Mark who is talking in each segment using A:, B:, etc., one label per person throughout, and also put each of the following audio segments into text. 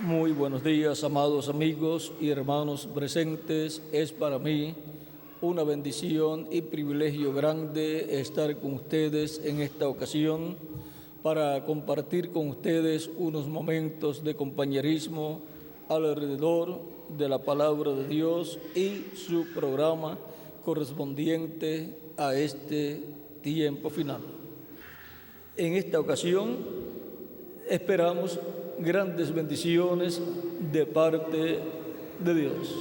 A: Muy buenos días, amados amigos y hermanos presentes. Es para mí una bendición y privilegio grande estar con ustedes en esta ocasión para compartir con ustedes unos momentos de compañerismo alrededor de la palabra de Dios y su programa correspondiente a este tiempo final. En esta ocasión esperamos grandes bendiciones de parte de Dios,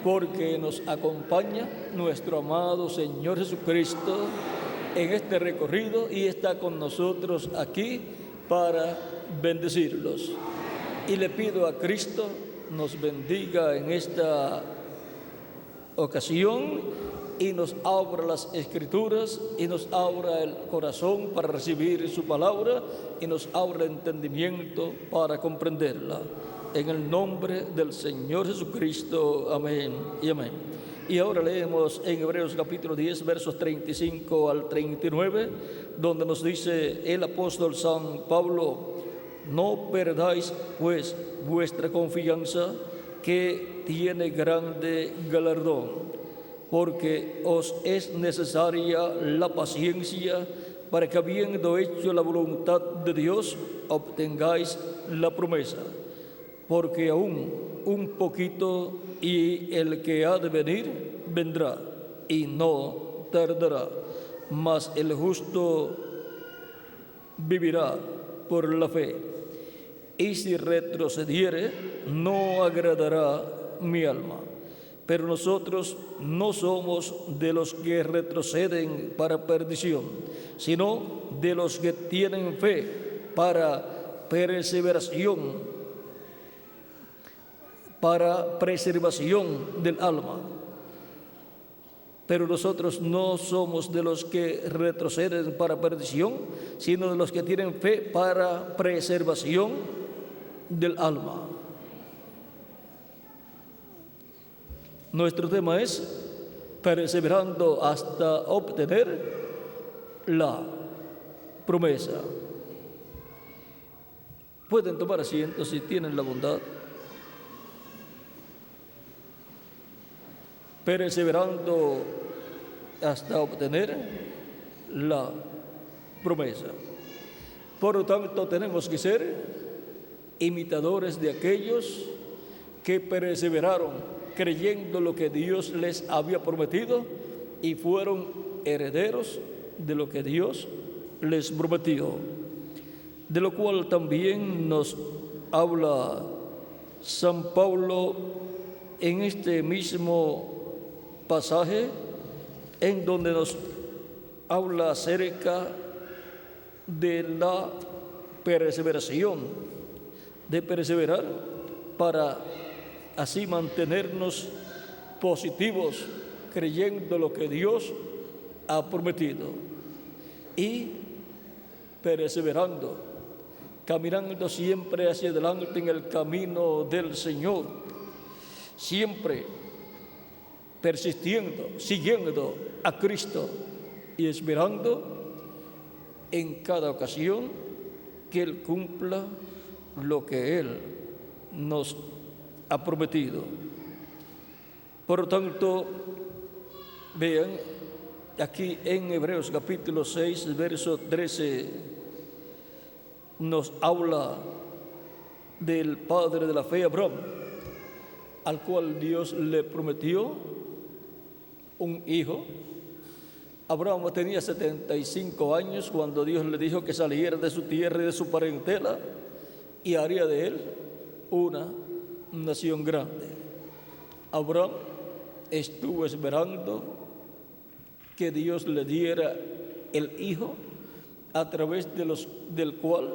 A: porque nos acompaña nuestro amado Señor Jesucristo en este recorrido y está con nosotros aquí para bendecirlos. Y le pido a Cristo nos bendiga en esta ocasión y nos abra las Escrituras y nos abra el corazón para recibir su palabra y nos abra el entendimiento para comprenderla. En el nombre del Señor Jesucristo, amén y amén. Y ahora leemos en Hebreos capítulo 10, versos 35 al 39, donde nos dice el apóstol San Pablo: no perdáis pues vuestra confianza, que tiene grande galardón, porque os es necesaria la paciencia para que, habiendo hecho la voluntad de Dios, obtengáis la promesa. Porque aún un poquito y el que ha de venir vendrá y no tardará, mas el justo vivirá por la fe. Y si retrocediere, no agradará mi alma. Pero nosotros no somos de los que retroceden para perdición, sino de los que tienen fe para preservación del alma. Pero nosotros no somos de los que retroceden para perdición, sino de los que tienen fe para preservación del alma. Nuestro tema es perseverando hasta obtener la promesa. Pueden tomar asiento si tienen la bondad. Perseverando hasta obtener la promesa. Por lo tanto, tenemos que ser imitadores de aquellos que perseveraron creyendo lo que Dios les había prometido y fueron herederos de lo que Dios les prometió. De lo cual también nos habla San Pablo en este mismo pasaje, en donde nos habla acerca de la perseveración, de perseverar para así mantenernos positivos, creyendo lo que Dios ha prometido y perseverando, caminando siempre hacia adelante en el camino del Señor, siempre persistiendo, siguiendo a Cristo y esperando en cada ocasión que Él cumpla lo que Él nos ha prometido. Por lo tanto, vean, aquí en Hebreos capítulo 6, verso 13, nos habla del padre de la fe, Abraham, al cual Dios le prometió un hijo. Abraham tenía 75 años cuando Dios le dijo que saliera de su tierra y de su parentela y haría de él una nación grande. Abraham estuvo esperando que Dios le diera el hijo a través del cual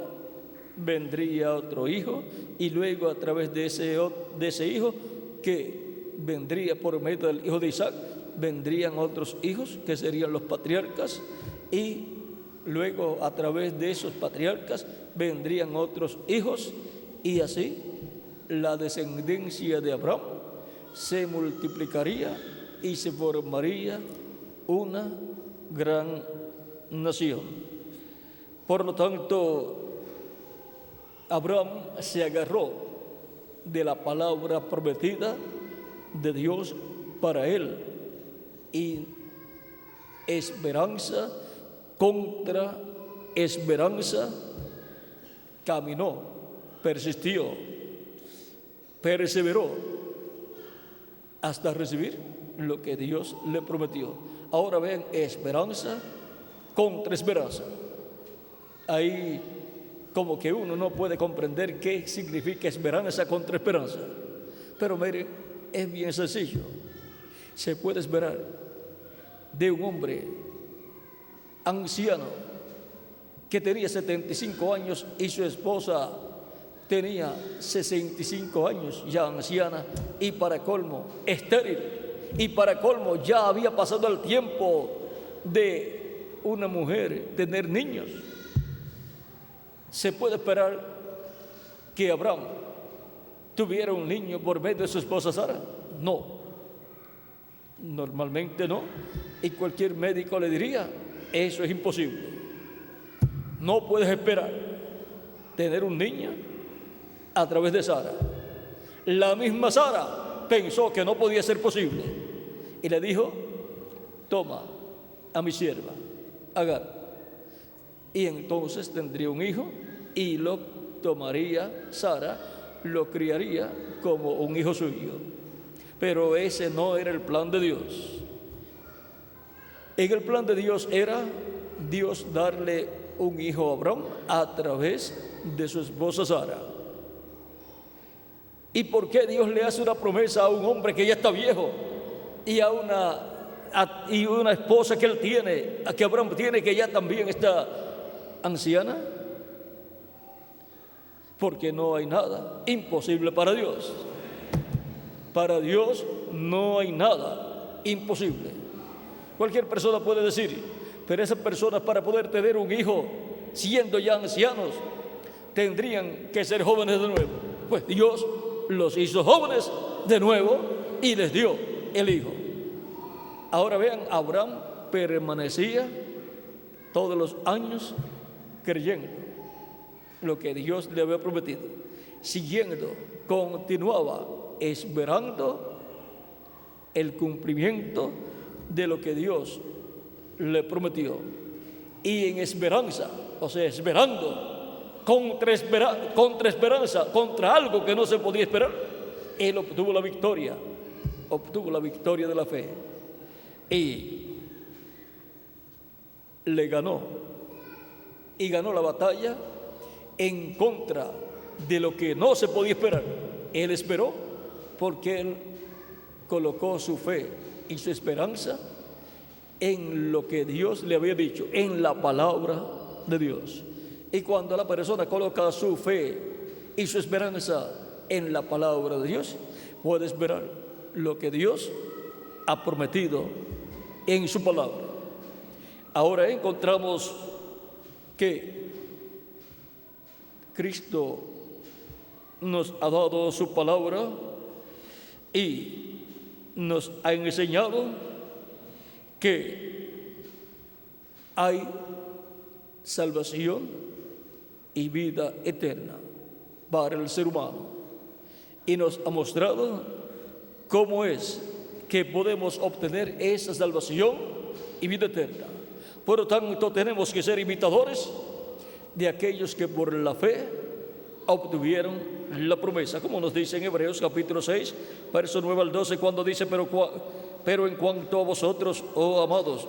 A: vendría otro hijo, y luego a través de ese hijo que vendría por medio del hijo de Isaac, vendrían otros hijos que serían los patriarcas, y luego a través de esos patriarcas vendrían otros hijos, y así la descendencia de Abraham se multiplicaría y se formaría una gran nación. Por lo tanto, Abraham se agarró de la palabra prometida de Dios para él. Y esperanza contra esperanza caminó, persistió, perseveró hasta recibir lo que Dios le prometió. Ahora ven, esperanza contra esperanza. Ahí como que uno no puede comprender qué significa esperanza contra esperanza. Pero miren, es bien sencillo. Se puede esperar de un hombre anciano que tenía 75 años y su esposa tenía 65 años, ya anciana, y para colmo, estéril. Y para colmo, ya había pasado el tiempo de una mujer tener niños. ¿Se puede esperar que Abraham tuviera un niño por medio de su esposa Sara? No, normalmente no. Y cualquier médico le diría, eso es imposible. No puedes esperar tener un niño a través de Sara. La misma Sara pensó que no podía ser posible y le dijo, toma a mi sierva Agar, y entonces tendría un hijo y lo tomaría Sara, lo criaría como un hijo suyo. Pero ese no era el plan de Dios. En el plan de Dios era Dios darle un hijo a Abraham a través de su esposa Sara. ¿Y por qué Dios le hace una promesa a un hombre que ya está viejo y a una esposa que él tiene, que Abraham tiene, que ya también está anciana? Porque no hay nada imposible para Dios. Para Dios no hay nada imposible. Cualquier persona puede decir, pero esas personas para poder tener un hijo siendo ya ancianos tendrían que ser jóvenes de nuevo. Pues Dios los hizo jóvenes de nuevo y les dio el hijo. Ahora vean, Abraham permanecía todos los años creyendo lo que Dios le había prometido, siguiendo, continuaba esperando el cumplimiento de lo que Dios le prometió. Y en esperanza, o sea, esperando contra esperanza, contra algo que no se podía esperar, él obtuvo la victoria de la fe y le ganó, y ganó la batalla en contra de lo que no se podía esperar. Él esperó porque él colocó su fe y su esperanza en lo que Dios le había dicho, en la palabra de Dios. Y cuando la persona coloca su fe y su esperanza en la palabra de Dios, puede esperar lo que Dios ha prometido en su palabra. Ahora encontramos que Cristo nos ha dado su palabra y nos ha enseñado que hay salvación y vida eterna para el ser humano, y nos ha mostrado cómo es que podemos obtener esa salvación y vida eterna. Por lo tanto, tenemos que ser imitadores de aquellos que por la fe obtuvieron la promesa, como nos dice en Hebreos capítulo 6, verso 9 al 12, cuando dice, pero en cuanto a vosotros, oh amados,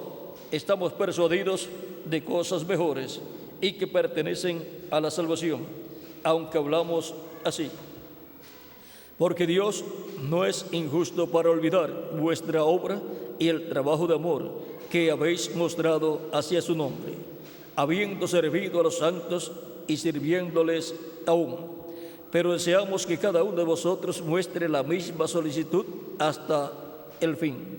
A: estamos persuadidos de cosas mejores y que pertenecen a la salvación, aunque hablamos así. Porque Dios no es injusto para olvidar vuestra obra y el trabajo de amor que habéis mostrado hacia su nombre, habiendo servido a los santos y sirviéndoles aún. Pero deseamos que cada uno de vosotros muestre la misma solicitud hasta el fin,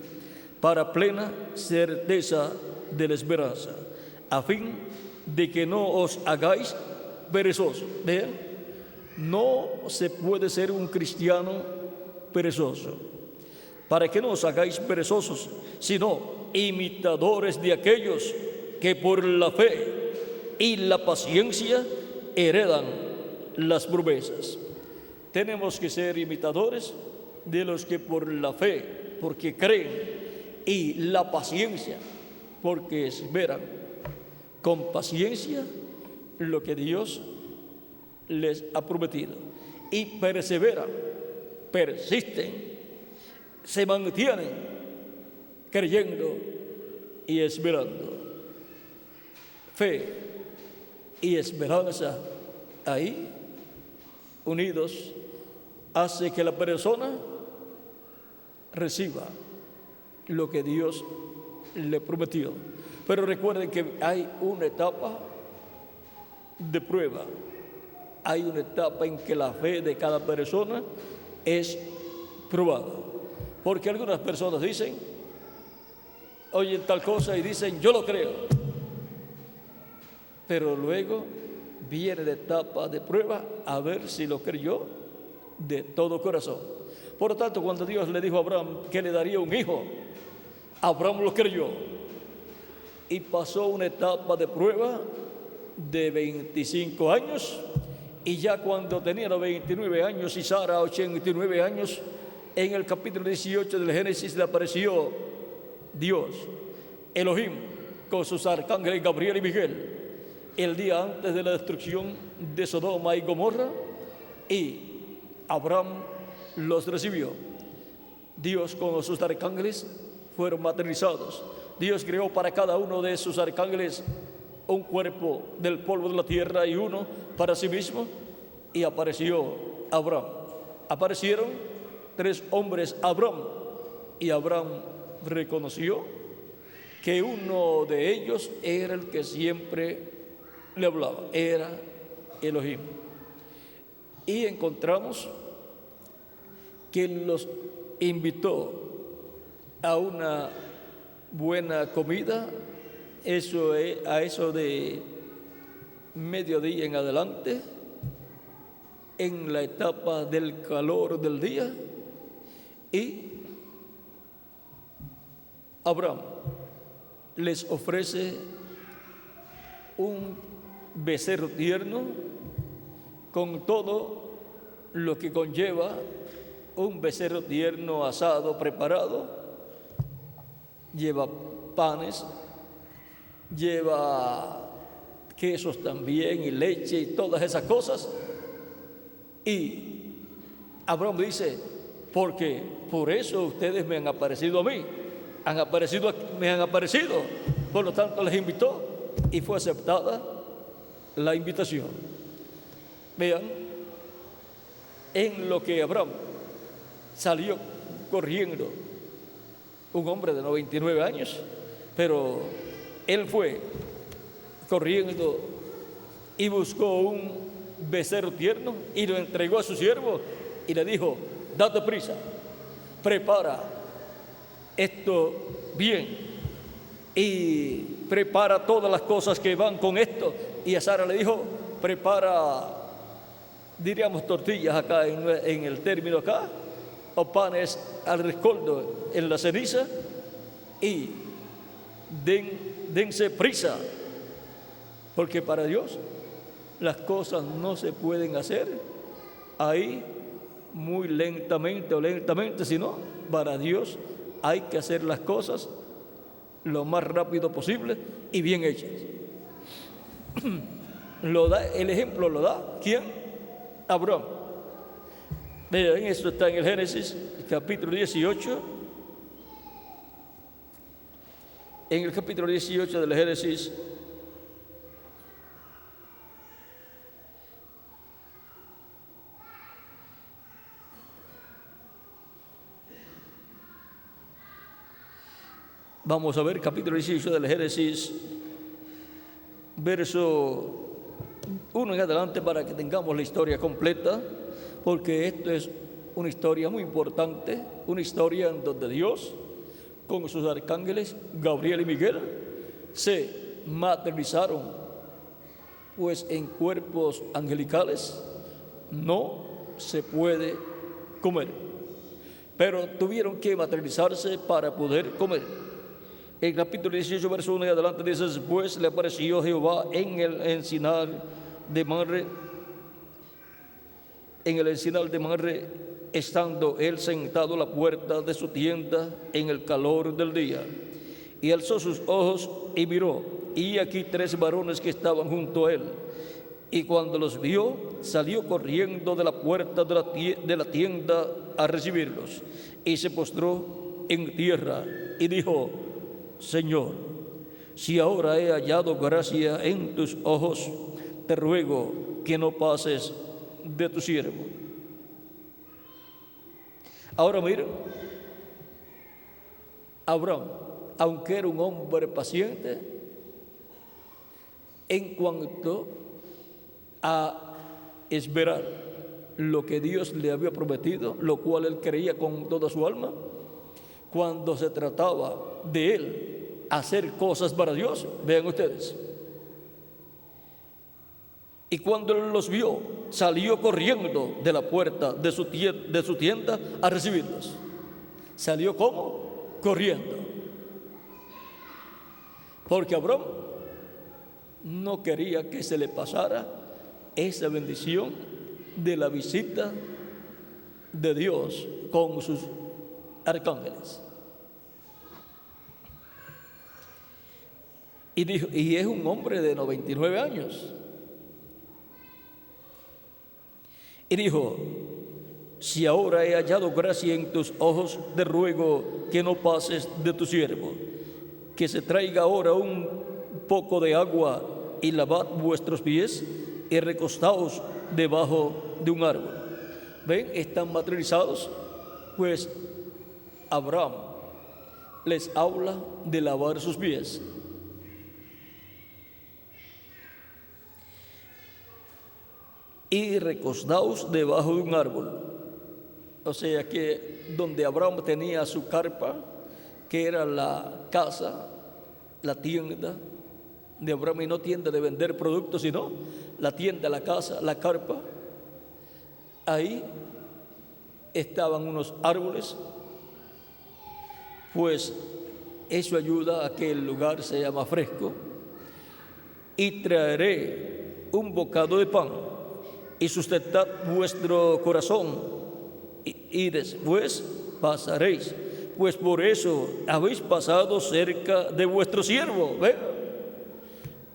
A: para plena certeza de la esperanza, a fin de que no os hagáis perezosos. Vean, no se puede ser un cristiano perezoso. Para que no os hagáis perezosos, sino imitadores de aquellos que por la fe y la paciencia heredan las promesas. tenemos que ser imitadores de los que por la fe, porque creen, y la paciencia, porque esperan con paciencia lo que Dios les ha prometido, y perseveran, persisten, se mantienen creyendo y esperando. Fe y esperanza ahí unidos hace que la persona reciba lo que Dios le prometió. Pero recuerden que hay una etapa de prueba, hay una etapa en que la fe de cada persona es probada, porque algunas personas dicen, oyen tal cosa y dicen, yo lo creo, pero luego viene la etapa de prueba a ver si lo creyó de todo corazón. Por lo tanto, cuando Dios le dijo a Abraham que le daría un hijo, Abraham lo creyó y pasó una etapa de prueba de 25 años, y ya cuando tenía los 29 años y Sara 89 años, en el capítulo 18 del Génesis le apareció Dios, Elohim, con sus arcángeles Gabriel y Miguel, el día antes de la destrucción de Sodoma y Gomorra, y Abraham los recibió. Dios con sus arcángeles fueron materializados. Dios creó para cada uno de sus arcángeles un cuerpo del polvo de la tierra y uno para sí mismo, y apareció Abraham. Aparecieron 3 hombres a Abraham, y Abraham reconoció que uno de ellos era el que siempre le hablaba, era Elohim. Y encontramos que los invitó a una buena comida, a eso de mediodía en adelante, en la etapa del calor del día, y Abraham les ofrece un becerro tierno con todo lo que conlleva un becerro tierno asado, preparado. Lleva panes, lleva quesos también y leche y todas esas cosas. Y Abraham dice, porque por eso ustedes me han aparecido a mí, me han aparecido, por lo tanto les invitó y fue aceptada la invitación. Vean, en lo que Abraham salió corriendo, un hombre de 99 años, pero él fue corriendo y buscó un becerro tierno y lo entregó a su siervo y le dijo, date prisa, prepara esto bien y prepara todas las cosas que van con esto. Y a Sara le dijo, prepara, diríamos tortillas acá en el término acá, o panes al rescoldo en la ceniza, y dense prisa, porque para Dios las cosas no se pueden hacer ahí muy lentamente o lentamente, sino para Dios hay que hacer las cosas lo más rápido posible y bien hechas. El ejemplo lo da ¿quién? Abraham. Vean, esto está en el Génesis capítulo 18. En el capítulo 18 del Génesis, vamos a ver capítulo 18 del Génesis, verso 1 en adelante, para que tengamos la historia completa, porque esto es una historia muy importante, una historia en donde Dios, con sus arcángeles Gabriel y Miguel, se materializaron pues en cuerpos angelicales. No se puede comer, pero tuvieron que materializarse para poder comer. El capítulo 18, verso 1 y adelante dice, después le apareció Jehová en el encinar de Mamre, en el encinar de Mamre, estando él sentado a la puerta de su tienda en el calor del día. Y alzó sus ojos y miró, y aquí 3 varones que estaban junto a él. Y cuando los vio, salió corriendo de la puerta de la tienda a recibirlos, y se postró en tierra y dijo: Señor, si ahora he hallado gracia en tus ojos, te ruego que no pases de tu siervo. Ahora mira, Abraham, aunque era un hombre paciente, en cuanto a esperar lo que Dios le había prometido, lo cual él creía con toda su alma, cuando se trataba de él hacer cosas para Dios, vean ustedes, y cuando él los vio, salió corriendo de la puerta de su tienda a recibirlos. ¿Salió cómo? Corriendo. Porque Abraham no quería que se le pasara esa bendición de la visita de Dios con sus arcángeles. Y dijo, y es un hombre de 99 años. Y dijo: si ahora he hallado gracia en tus ojos, te ruego que no pases de tu siervo, que se traiga ahora un poco de agua y lavad vuestros pies y recostaos debajo de un árbol. ¿Ven? Están materializados. Pues Abraham les habla de lavar sus pies. Y recostaos debajo de un árbol. O sea que donde Abraham tenía su carpa, que era la casa, la tienda de Abraham, y no tienda de vender productos, sino la tienda, la casa, la carpa, ahí estaban unos árboles. Pues eso ayuda a que el lugar sea más fresco. Y traeré un bocado de pan y sustentad vuestro corazón, y después pasaréis, pues por eso habéis pasado cerca de vuestro siervo. ¿Ven?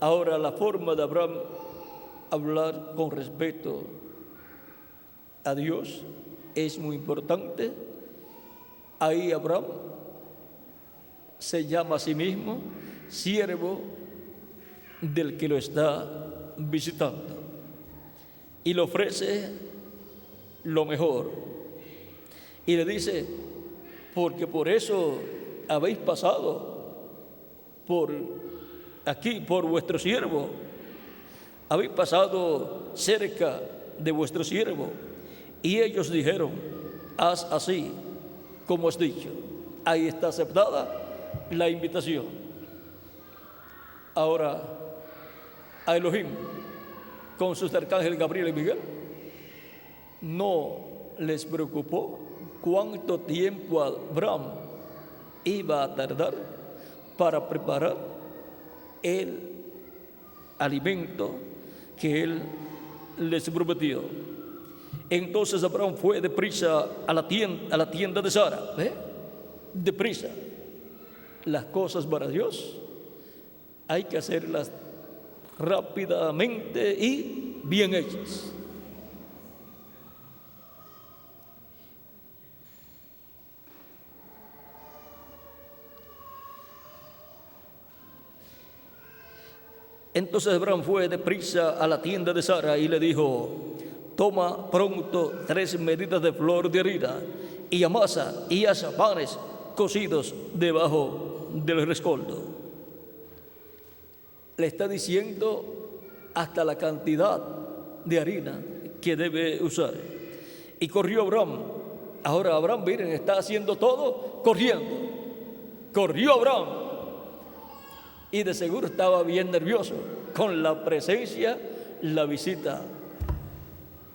A: Ahora, la forma de Abraham hablar con respeto a Dios es muy importante. Ahí Abraham se llama a sí mismo siervo del que lo está visitando, y le ofrece lo mejor. Y le dice: porque por eso habéis pasado por aquí, por vuestro siervo. Habéis pasado cerca de vuestro siervo. Y ellos dijeron: haz así como has dicho. Ahí está aceptada la invitación. Ahora, a Elohim, con sus arcángeles Gabriel y Miguel, no les preocupó cuánto tiempo Abraham iba a tardar para preparar el alimento que él les prometió. Entonces Abraham fue deprisa a la tienda de Sara. Deprisa. Las cosas para Dios hay que hacerlas rápidamente y bien hechas. Entonces Abraham fue deprisa a la tienda de Sara y le dijo: toma pronto 3 medidas de flor de harina y amasa y haz panes cocidos debajo del rescoldo. Le está diciendo hasta la cantidad de harina que debe usar. Y corrió Abraham. Ahora Abraham, miren, está haciendo todo corriendo. Corrió Abraham. Y de seguro estaba bien nervioso con la presencia, la visita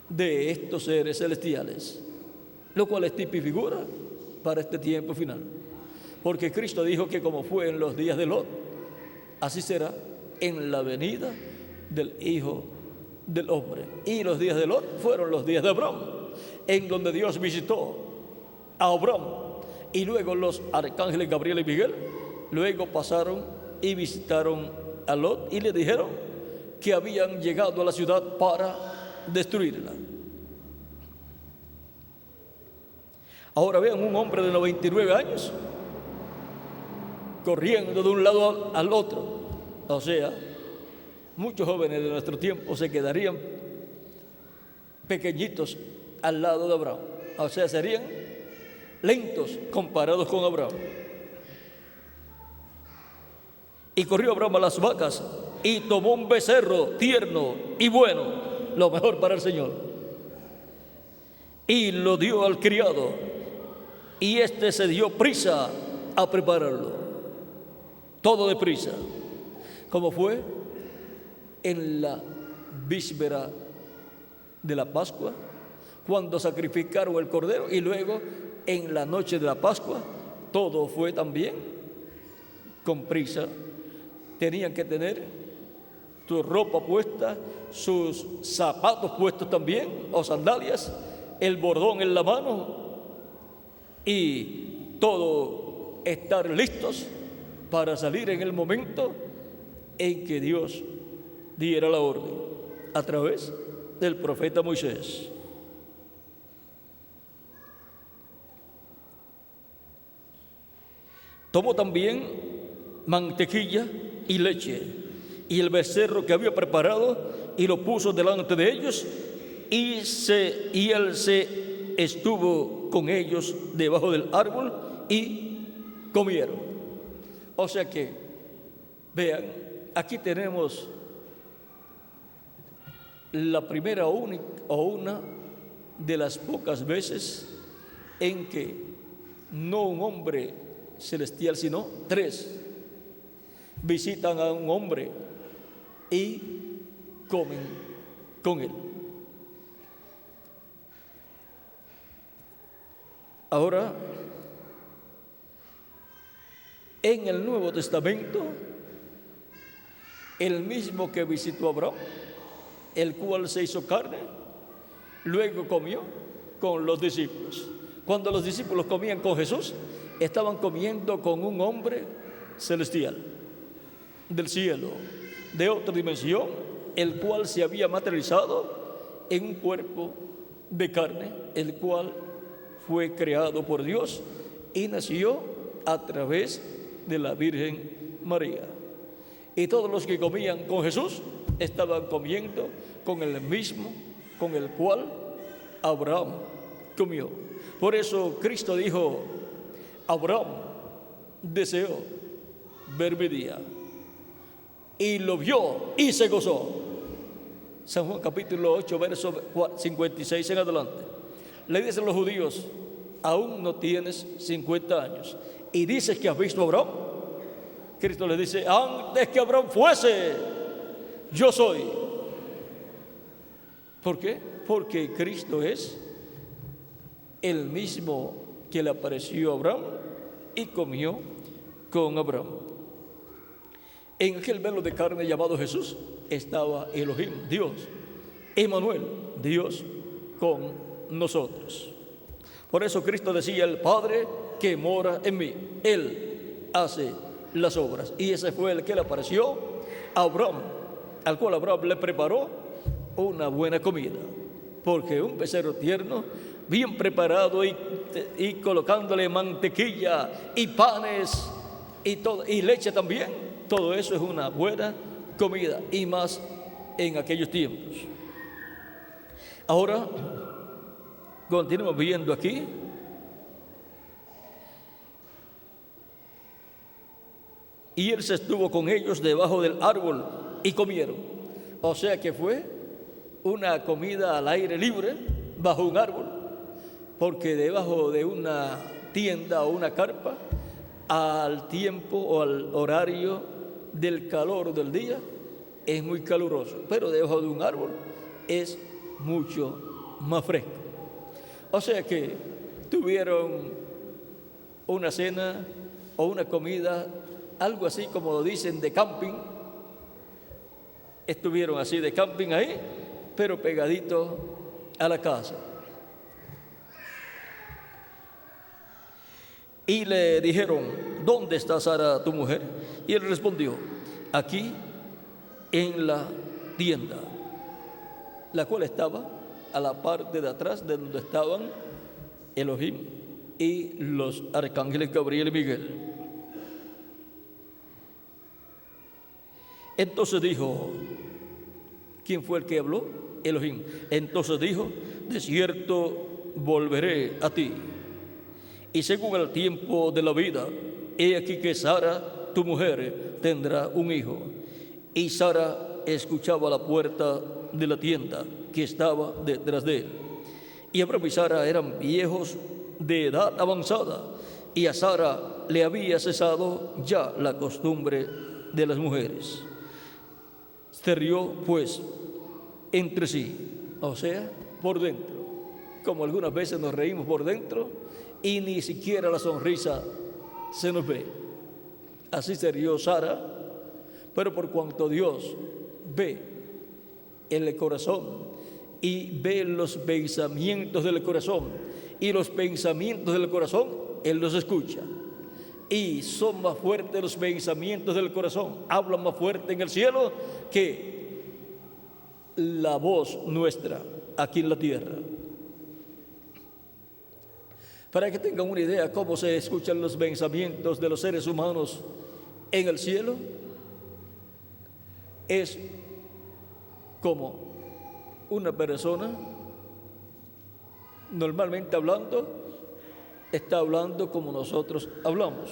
A: de estos seres celestiales, lo cual es tipo y figura para este tiempo final. Porque Cristo dijo que como fue en los días de Lot, así será en la venida del Hijo del hombre. Y los días de Lot fueron los días de Abraham, en donde Dios visitó a Abraham. Y luego los arcángeles Gabriel y Miguel luego pasaron y visitaron a Lot y le dijeron que habían llegado a la ciudad para destruirla. Ahora vean un hombre de 99 años corriendo de un lado al otro. O sea, muchos jóvenes de nuestro tiempo se quedarían pequeñitos al lado de Abraham. O sea, serían lentos comparados con Abraham. Y corrió Abraham a las vacas y tomó un becerro tierno y bueno, lo mejor para el Señor, y lo dio al criado, y éste se dio prisa a prepararlo, todo deprisa, como fue en la víspera de la Pascua, cuando sacrificaron el cordero, y luego en la noche de la Pascua, todo fue también con prisa. Tenían que tener su ropa puesta, sus zapatos puestos también, o sandalias, el bordón en la mano, y todo estar listos para salir en el momento en que Dios diera la orden a través del profeta Moisés. Tomó también mantequilla y leche y el becerro que había preparado y lo puso delante de ellos, y él se estuvo con ellos debajo del árbol y comieron. O sea que, vean, aquí tenemos la primera o una de las pocas veces en que no un hombre celestial, sino tres visitan a un hombre y comen con él. Ahora, en el Nuevo Testamento, el mismo que visitó a Abraham, el cual se hizo carne, luego comió con los discípulos. Cuando los discípulos comían con Jesús, estaban comiendo con un hombre celestial, del cielo, de otra dimensión, el cual se había materializado en un cuerpo de carne, el cual fue creado por Dios y nació a través de la Virgen María. Y todos los que comían con Jesús estaban comiendo con el mismo con el cual Abraham comió. Por eso Cristo dijo: Abraham deseó ver mi día, y lo vio y se gozó. San Juan capítulo 8, verso 56 en adelante. Le dicen los judíos: aún no tienes 50 años y dices que has visto a Abraham. Cristo le dice: antes que Abraham fuese, yo soy. ¿Por qué? Porque Cristo es el mismo que le apareció a Abraham y comió con Abraham. En aquel velo de carne llamado Jesús estaba Elohim, Dios, Emmanuel, Dios con nosotros. Por eso Cristo decía: el Padre que mora en mí, Él hace las obras. Y ese fue el que le apareció a Abraham, al cual Abraham le preparó una buena comida, porque un becerro tierno, bien preparado, y colocándole mantequilla y panes y leche también, todo eso es una buena comida, y más en aquellos tiempos. Ahora continuamos viendo aquí. Y él se estuvo con ellos debajo del árbol y comieron. O sea que fue una comida al aire libre, bajo un árbol, porque debajo de una tienda o una carpa, al tiempo o al horario del calor del día, es muy caluroso, pero debajo de un árbol es mucho más fresco. O sea que tuvieron una cena o una comida, algo así como dicen de camping. Estuvieron así de camping ahí, pero pegadito a la casa. Y le dijeron: ¿dónde está Sara, tu mujer? Y él respondió: aquí en la tienda, la cual estaba a la parte de atrás de donde estaban Elohim y los arcángeles Gabriel y Miguel. Entonces dijo, ¿quién fue el que habló? Elohim. Entonces dijo: de cierto volveré a ti, y según el tiempo de la vida, he aquí que Sara, tu mujer, tendrá un hijo. Y Sara escuchaba la puerta de la tienda que estaba detrás de él. Y Abraham y Sara eran viejos de edad avanzada, y a Sara le había cesado ya la costumbre de las mujeres. Se rió pues entre sí, o sea, por dentro, como algunas veces nos reímos por dentro y ni siquiera la sonrisa se nos ve. Así se rió Sara, pero por cuanto Dios ve el corazón y ve los pensamientos del corazón, y los pensamientos del corazón Él los escucha, y son más fuertes los pensamientos del corazón, hablan más fuerte en el cielo que la voz nuestra aquí en la tierra. Para que tengan una idea cómo se escuchan los pensamientos de los seres humanos en el cielo, es como una persona, normalmente hablando, está hablando como nosotros hablamos,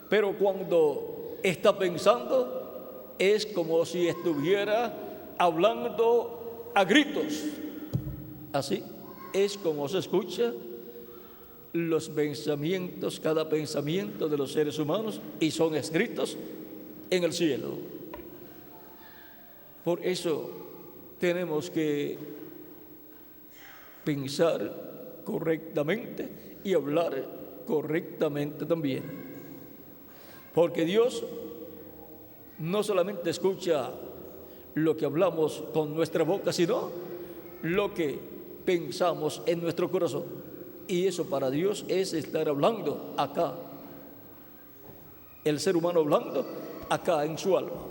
A: pero cuando está pensando, es como si estuviera hablando a gritos. Así es como se escucha los pensamientos, cada pensamiento de los seres humanos, y son escritos en el cielo. Por eso tenemos que pensar correctamente y hablar correctamente también, porque Dios no solamente escucha lo que hablamos con nuestra boca, sino lo que pensamos en nuestro corazón. Y eso para Dios es estar hablando acá, el ser humano hablando acá en su alma.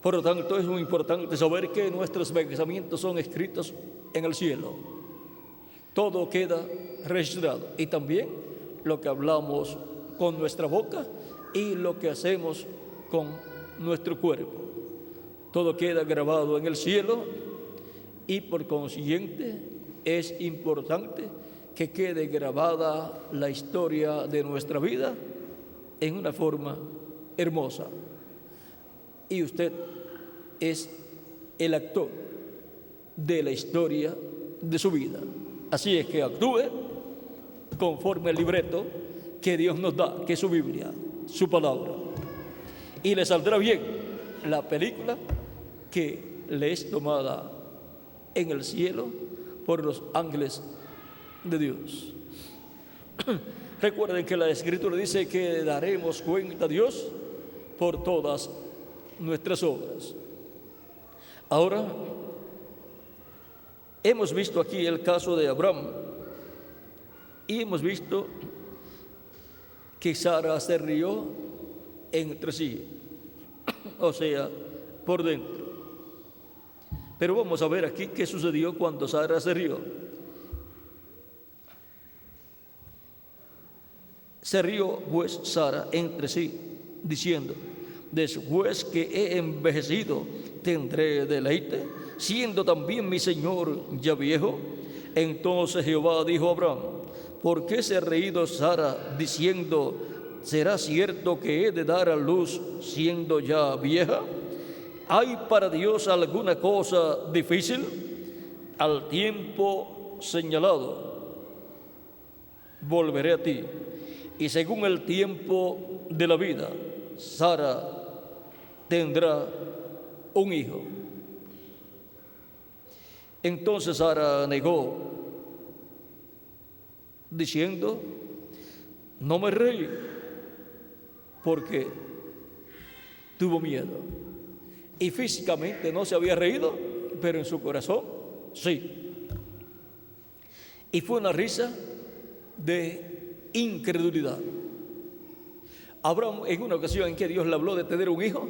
A: Por lo tanto, es muy importante saber que nuestros pensamientos son escritos en el cielo. Todo queda registrado, y también lo que hablamos con nuestra boca y lo que hacemos con nuestro cuerpo. Todo queda grabado en el cielo, y por consiguiente es importante que quede grabada la historia de nuestra vida en una forma hermosa. Y usted es el actor de la historia de su vida. Así es que actúe conforme al libreto que Dios nos da, que es su Biblia, su palabra, y le saldrá bien la película que le es tomada en el cielo por los ángeles de Dios. Recuerden que la Escritura dice que daremos cuenta a Dios por todas nuestras obras. Ahora, hemos visto aquí el caso de Abraham, y hemos visto que Sara se rió entre sí, o sea, por dentro. Pero vamos a ver aquí qué sucedió cuando Sara se rió. Se rió pues Sara entre sí, diciendo: después que he envejecido, tendré deleite, siendo también mi señor ya viejo. Entonces Jehová dijo a Abraham: ¿por qué se ha reído Sara, diciendo: ¿será cierto que he de dar a luz siendo ya vieja? ¿Hay para Dios alguna cosa difícil? Al tiempo señalado volveré a ti, y según el tiempo de la vida, Sara tendrá un hijo. Entonces Sara negó, diciendo: no me reí, porque tuvo miedo. Y físicamente no se había reído, pero en su corazón Sí. Y fue una risa de incredulidad. Abraham, en una ocasión en que Dios le habló de tener un hijo,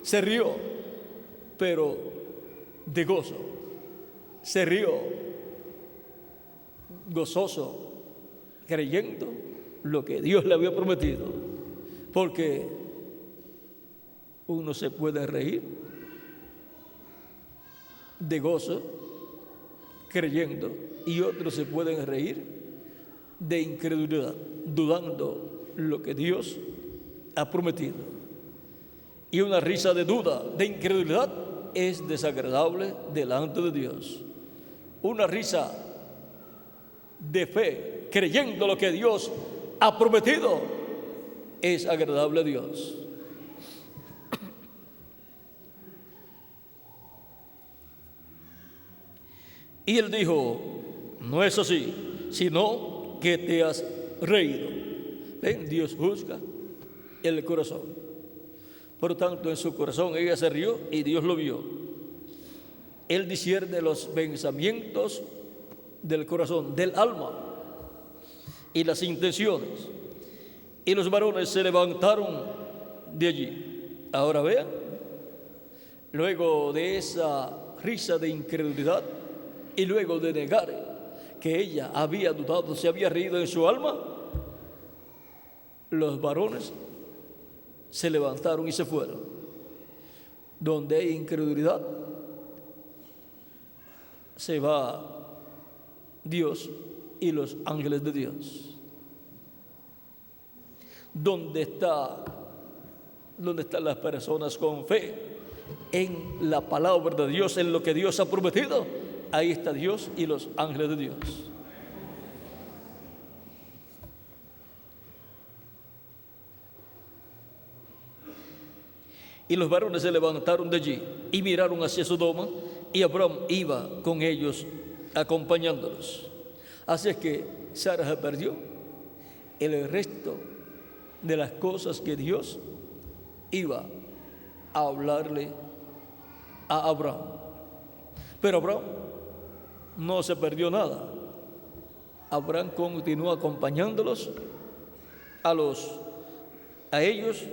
A: se rió, pero de gozo. Se rió gozoso, creyendo lo que Dios le había prometido. Porque uno se puede reír de gozo creyendo, y otros se pueden reír de incredulidad, dudando lo que Dios ha prometido. Y una risa de duda, de incredulidad, es desagradable delante de Dios. Una risa de fe, creyendo lo que Dios ha prometido, es agradable a Dios. Y él dijo: no es así, sino que te has reído. ¿Ven? Dios juzga el corazón. Por tanto, en su corazón ella se rió y Dios lo vio. Él discierne los pensamientos del corazón, del alma, y las intenciones. Y los varones se levantaron de allí. Ahora vean, luego de esa risa de incredulidad y luego de negar que ella había dudado, se había reído en su alma, los varones se levantaron y se fueron. Donde hay incredulidad, se va Dios y los ángeles de Dios. ¿Dónde están las personas con fe en la palabra de Dios, en lo que Dios ha prometido? Ahí está Dios y los ángeles de Dios. Y los varones se levantaron de allí y miraron hacia Sodoma, y Abraham iba con ellos acompañándolos. Así es que Sara se perdió el resto de las cosas que Dios iba a hablarle a Abraham. Pero Abraham no se perdió nada. Abraham continuó acompañándolos a ellos.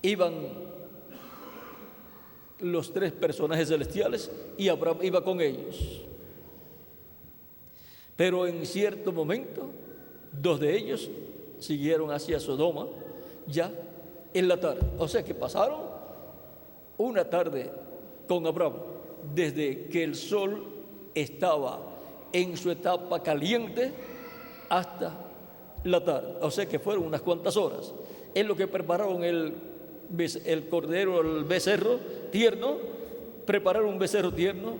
A: Iban los tres personajes celestiales y Abraham iba con ellos. Pero en cierto momento, dos de ellos siguieron hacia Sodoma ya en la tarde. O sea que pasaron una tarde con Abraham, desde que el sol estaba en su etapa caliente hasta la tarde. O sea que fueron unas cuantas horas. En lo que prepararon el cordero, el becerro tierno. Preparar un becerro tierno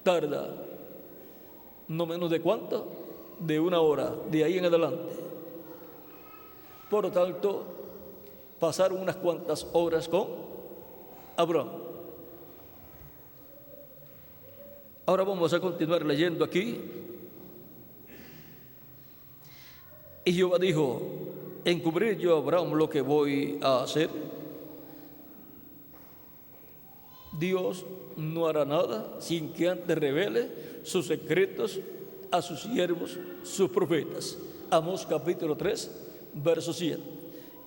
A: tarda no menos de ¿cuánto? De una hora, de ahí en adelante. Por lo tanto, pasaron unas cuantas horas con Abraham. Ahora vamos a continuar leyendo aquí. Y Jehová dijo: ¿encubriré yo a Abraham lo que voy a hacer? Dios no hará nada sin que antes revele sus secretos a sus siervos, sus profetas. Amós capítulo 3, verso 7.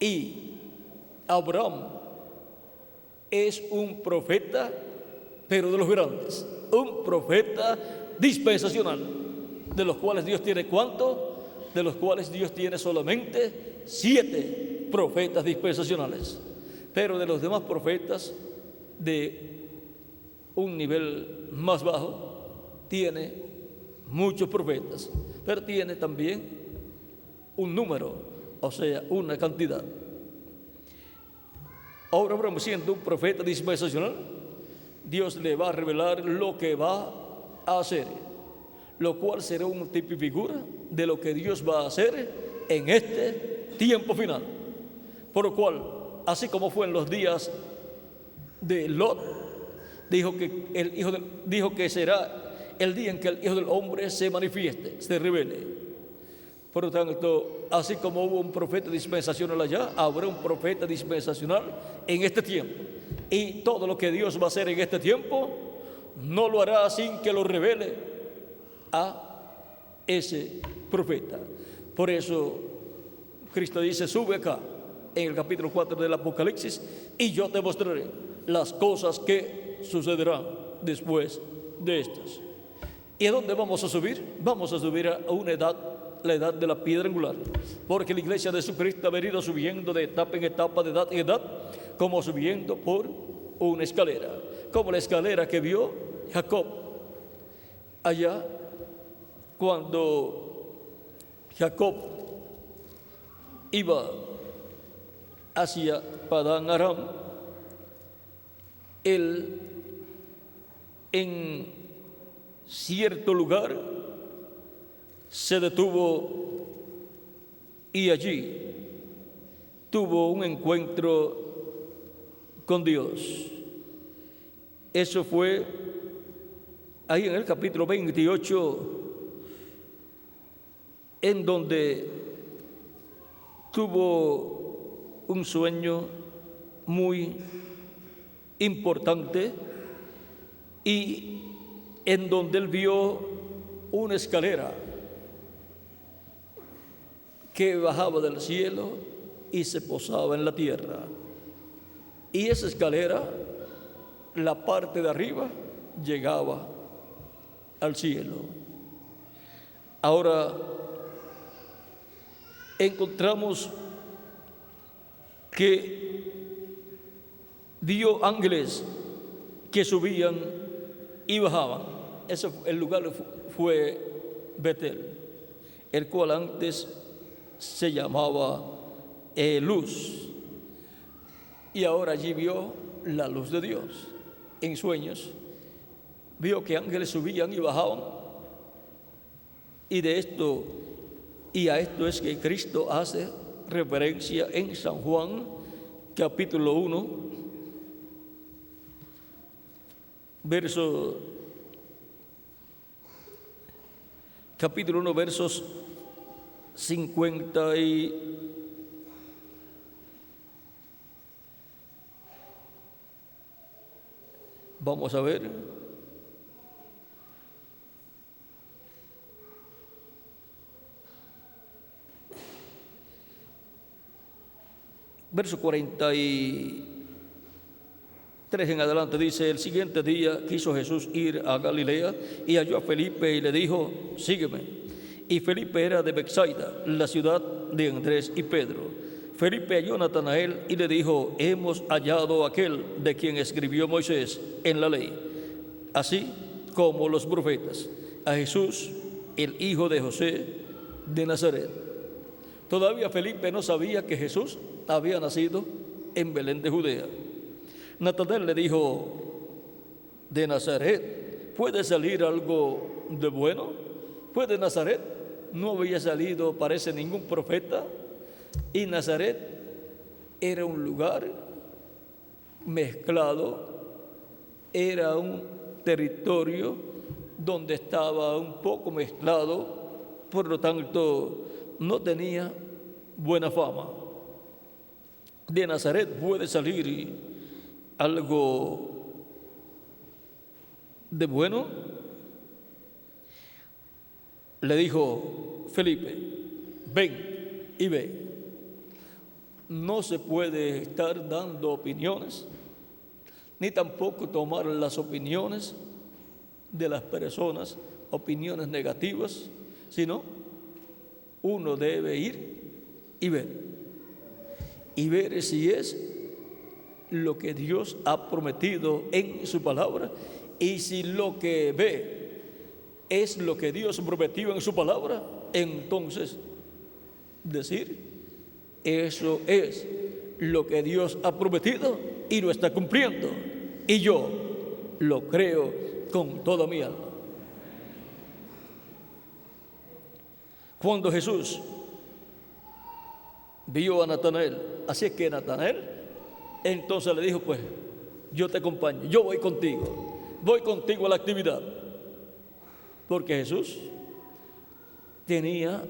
A: Y Abraham es un profeta, pero de los grandes, un profeta dispensacional, de los cuales Dios tiene ¿cuánto? De los cuales Dios tiene solamente 7 profetas dispensacionales. Pero de los demás profetas de un nivel más bajo, tiene muchos profetas, pero tiene también un número, o sea, una cantidad. Ahora Abraham, siendo un profeta dispensacional, Dios le va a revelar lo que va a hacer, lo cual será un tipo y figura de lo que Dios va a hacer en este tiempo final. Por lo cual, así como fue en los días de Lot, dijo que será el día en que el Hijo del Hombre se manifieste, se revele. Por lo tanto, así como hubo un profeta dispensacional allá, habrá un profeta dispensacional en este tiempo. Y todo lo que Dios va a hacer en este tiempo, no lo hará sin que lo revele a ese profeta. Por eso Cristo dice: sube acá, en el capítulo 4 del Apocalipsis, y yo te mostraré las cosas que sucederán después de estas. ¿Y a dónde vamos a subir? Vamos a subir a una edad, la edad de la piedra angular, porque la iglesia de Jesucristo ha venido subiendo de etapa en etapa, de edad en edad, como subiendo por una escalera, como la escalera que vio Jacob allá cuando Jacob iba hacia Padán Aram. Él en cierto lugar se detuvo y allí tuvo un encuentro con Dios. Eso fue ahí en el capítulo 28, en donde tuvo un sueño muy importante y en donde él vio una escalera que bajaba del cielo y se posaba en la tierra. Y esa escalera, la parte de arriba, llegaba al cielo. Ahora encontramos que vio ángeles que subían y bajaban. El lugar fue Betel, el cual antes se llamaba Luz. Y ahora allí vio la luz de Dios. En sueños vio que ángeles subían y bajaban. Y a esto es que Cristo hace referencia en San Juan, capítulo 1, versos 50 y vamos a ver. Verso 43 en adelante dice: el siguiente día quiso Jesús ir a Galilea y halló a Felipe y le dijo: sígueme. Y Felipe era de Betsaida, la ciudad de Andrés y Pedro. Felipe halló a Natanael y le dijo: hemos hallado a aquel de quien escribió Moisés en la ley, así como los profetas, a Jesús, el hijo de José de Nazaret. Todavía Felipe no sabía que Jesús había nacido en Belén de Judea. Natanael le dijo: ¿de Nazaret puede salir algo de bueno? Pues de Nazaret no había salido, parece, ningún profeta. Y Nazaret era un lugar mezclado, era un territorio donde estaba un poco mezclado, por lo tanto no tenía buena fama. De Nazaret puede salir algo de bueno. Le dijo Felipe: ven y ve. No se puede estar dando opiniones, ni tampoco tomar las opiniones de las personas, opiniones negativas, sino uno debe ir y ver si es lo que Dios ha prometido en su palabra, y si lo que ve es lo que Dios prometió en su palabra, entonces decir: eso es lo que Dios ha prometido y lo está cumpliendo, y yo lo creo con toda mi alma. Cuando Jesús vio a Natanael, así es que Natanael entonces le dijo: pues yo te acompaño, yo voy contigo a la actividad, porque Jesús tenía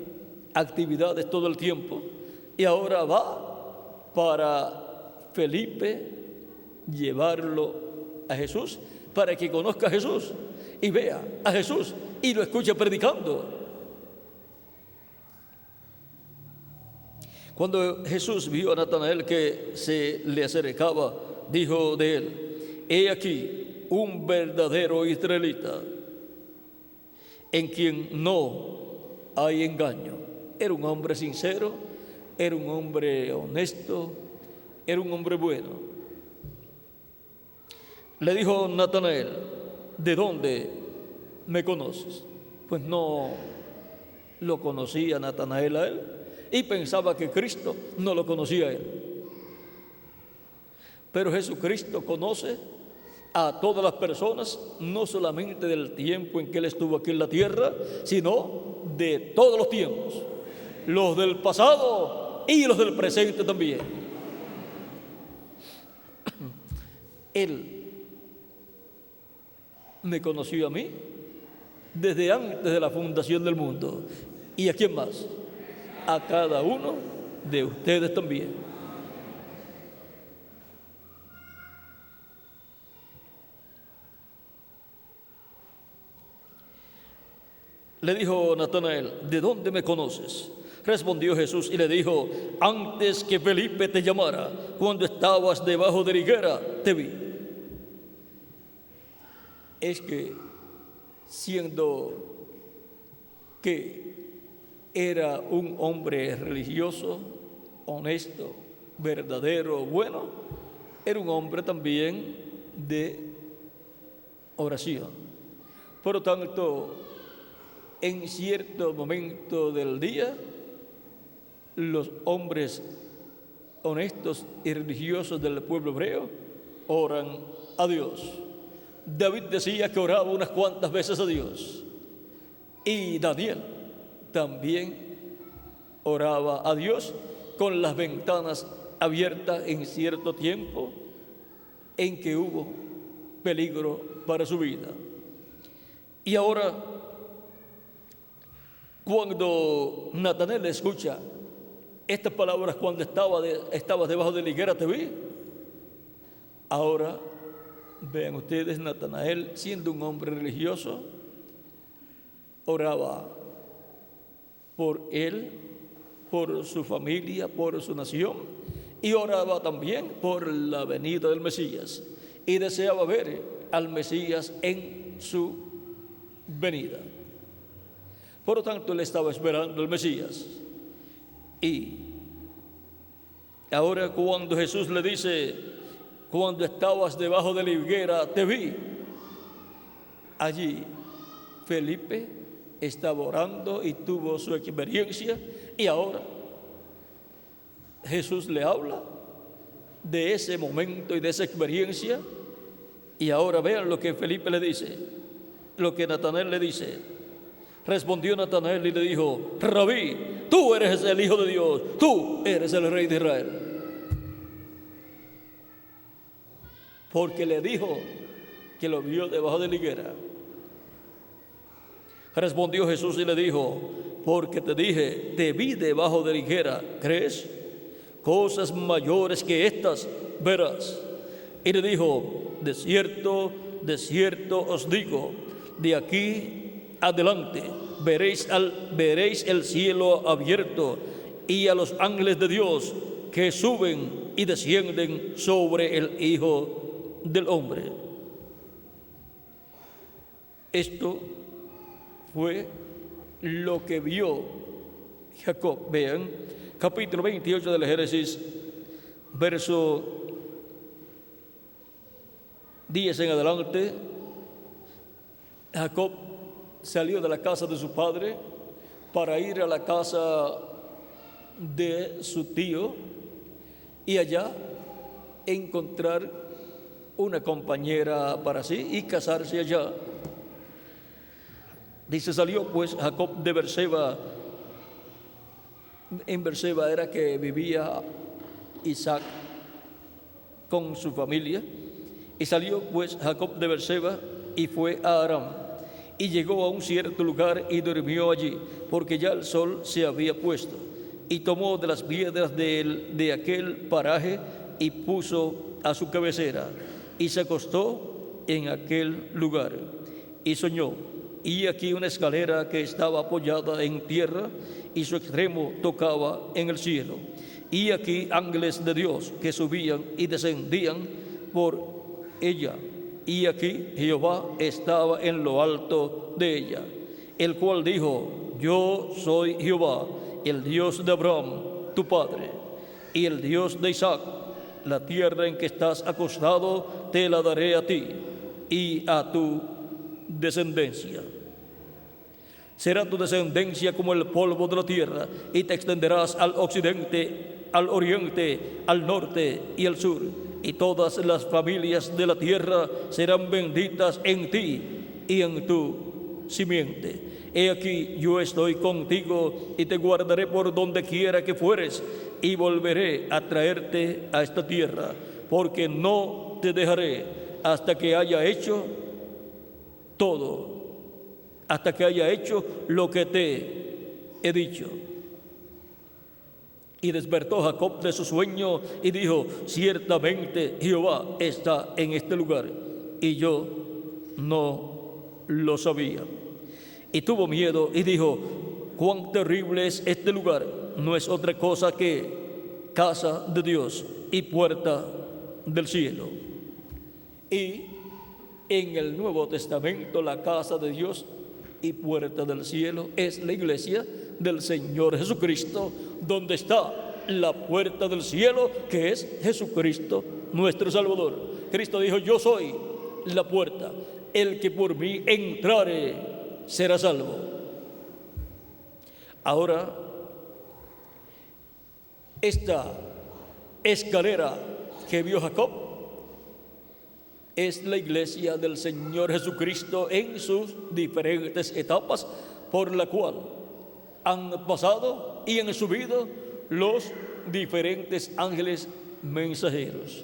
A: actividades todo el tiempo. Y ahora va para Felipe llevarlo a Jesús para que conozca a Jesús y vea a Jesús y lo escuche predicando. Cuando Jesús vio a Natanael que se le acercaba, dijo de él: he aquí un verdadero israelita, en quien no hay engaño. Era un hombre sincero, era un hombre honesto, era un hombre bueno. Le dijo Natanael: ¿de dónde me conoces? Pues no lo conocía Natanael a él y pensaba que Cristo no lo conocía a él. Pero Jesucristo conoce a todas las personas, no solamente del tiempo en que Él estuvo aquí en la tierra, sino de todos los tiempos, los del pasado y los del presente también. Él me conoció a mí desde antes de la fundación del mundo. ¿Y a quién más? A cada uno de ustedes también. Le dijo Natanael: ¿de dónde me conoces? Respondió Jesús y le dijo: antes que Felipe te llamara, cuando estabas debajo de la higuera, te vi. Es que, siendo que era un hombre religioso, honesto, verdadero, bueno, era un hombre también de oración. Por lo tanto, en cierto momento del día, los hombres honestos y religiosos del pueblo hebreo oran a Dios. David decía que oraba unas cuantas veces a Dios. Y Daniel también oraba a Dios con las ventanas abiertas en cierto tiempo en que hubo peligro para su vida. Y ahora, cuando Natanael escucha estas palabras, cuando estabas debajo de la higuera, te vi. Ahora, vean ustedes, Natanael, siendo un hombre religioso, oraba por él, por su familia, por su nación, y oraba también por la venida del Mesías, y deseaba ver al Mesías en su venida. Por lo tanto, él estaba esperando al Mesías. Y ahora, cuando Jesús le dice: cuando estabas debajo de la higuera, te vi, allí Felipe estaba orando y tuvo su experiencia, y ahora Jesús le habla de ese momento y de esa experiencia. Y ahora vean lo que Felipe le dice, lo que Natanael le dice. Respondió Natanael y le dijo: Rabí, tú eres el Hijo de Dios, tú eres el Rey de Israel. Porque le dijo que lo vio debajo de la higuera. Respondió Jesús y le dijo: porque te dije, te vi debajo de la higuera, ¿crees? Cosas mayores que estas verás. Y le dijo: de cierto os digo, de aquí adelante veréis el cielo abierto y a los ángeles de Dios que suben y descienden sobre el Hijo del Hombre. Esto fue lo que vio Jacob. Vean, capítulo 28 del Génesis, verso 10 en adelante. Jacob salió de la casa de su padre para ir a la casa de su tío y allá encontrar una compañera para sí y casarse allá. Dice: salió pues Jacob de Berseba. En Berseba era que vivía Isaac con su familia. Y salió pues Jacob de Berseba y fue a Aram. Y llegó a un cierto lugar y durmió allí, porque ya el sol se había puesto. Y tomó de las piedras de aquel paraje y puso a su cabecera y se acostó en aquel lugar y soñó. Y aquí una escalera que estaba apoyada en tierra y su extremo tocaba en el cielo. Y aquí ángeles de Dios que subían y descendían por ella. Y aquí Jehová estaba en lo alto de ella, el cual dijo: yo soy Jehová, el Dios de Abraham, tu padre, y el Dios de Isaac. La tierra en que estás acostado te la daré a ti y a tu descendencia. Será tu descendencia como el polvo de la tierra, y te extenderás al occidente, al oriente, al norte y al sur, y todas las familias de la tierra serán benditas en ti y en tu simiente. He aquí, yo estoy contigo y te guardaré por donde quiera que fueres, y volveré a traerte a esta tierra, porque no te dejaré hasta que haya hecho todo, hasta que haya hecho lo que te he dicho. Y despertó Jacob de su sueño y dijo: ciertamente Jehová está en este lugar, y yo no lo sabía. Y tuvo miedo y dijo: cuán terrible es este lugar, no es otra cosa que casa de Dios y puerta del cielo. Y en el Nuevo Testamento la casa de Dios y puerta del cielo es la iglesia del Señor Jesucristo, donde está la puerta del cielo, que es Jesucristo nuestro Salvador. Cristo dijo: yo soy la puerta, el que por mí entrare será salvo. Ahora, esta escalera que vio Jacob es la iglesia del Señor Jesucristo en sus diferentes etapas, por la cual han pasado y han subido los diferentes ángeles mensajeros.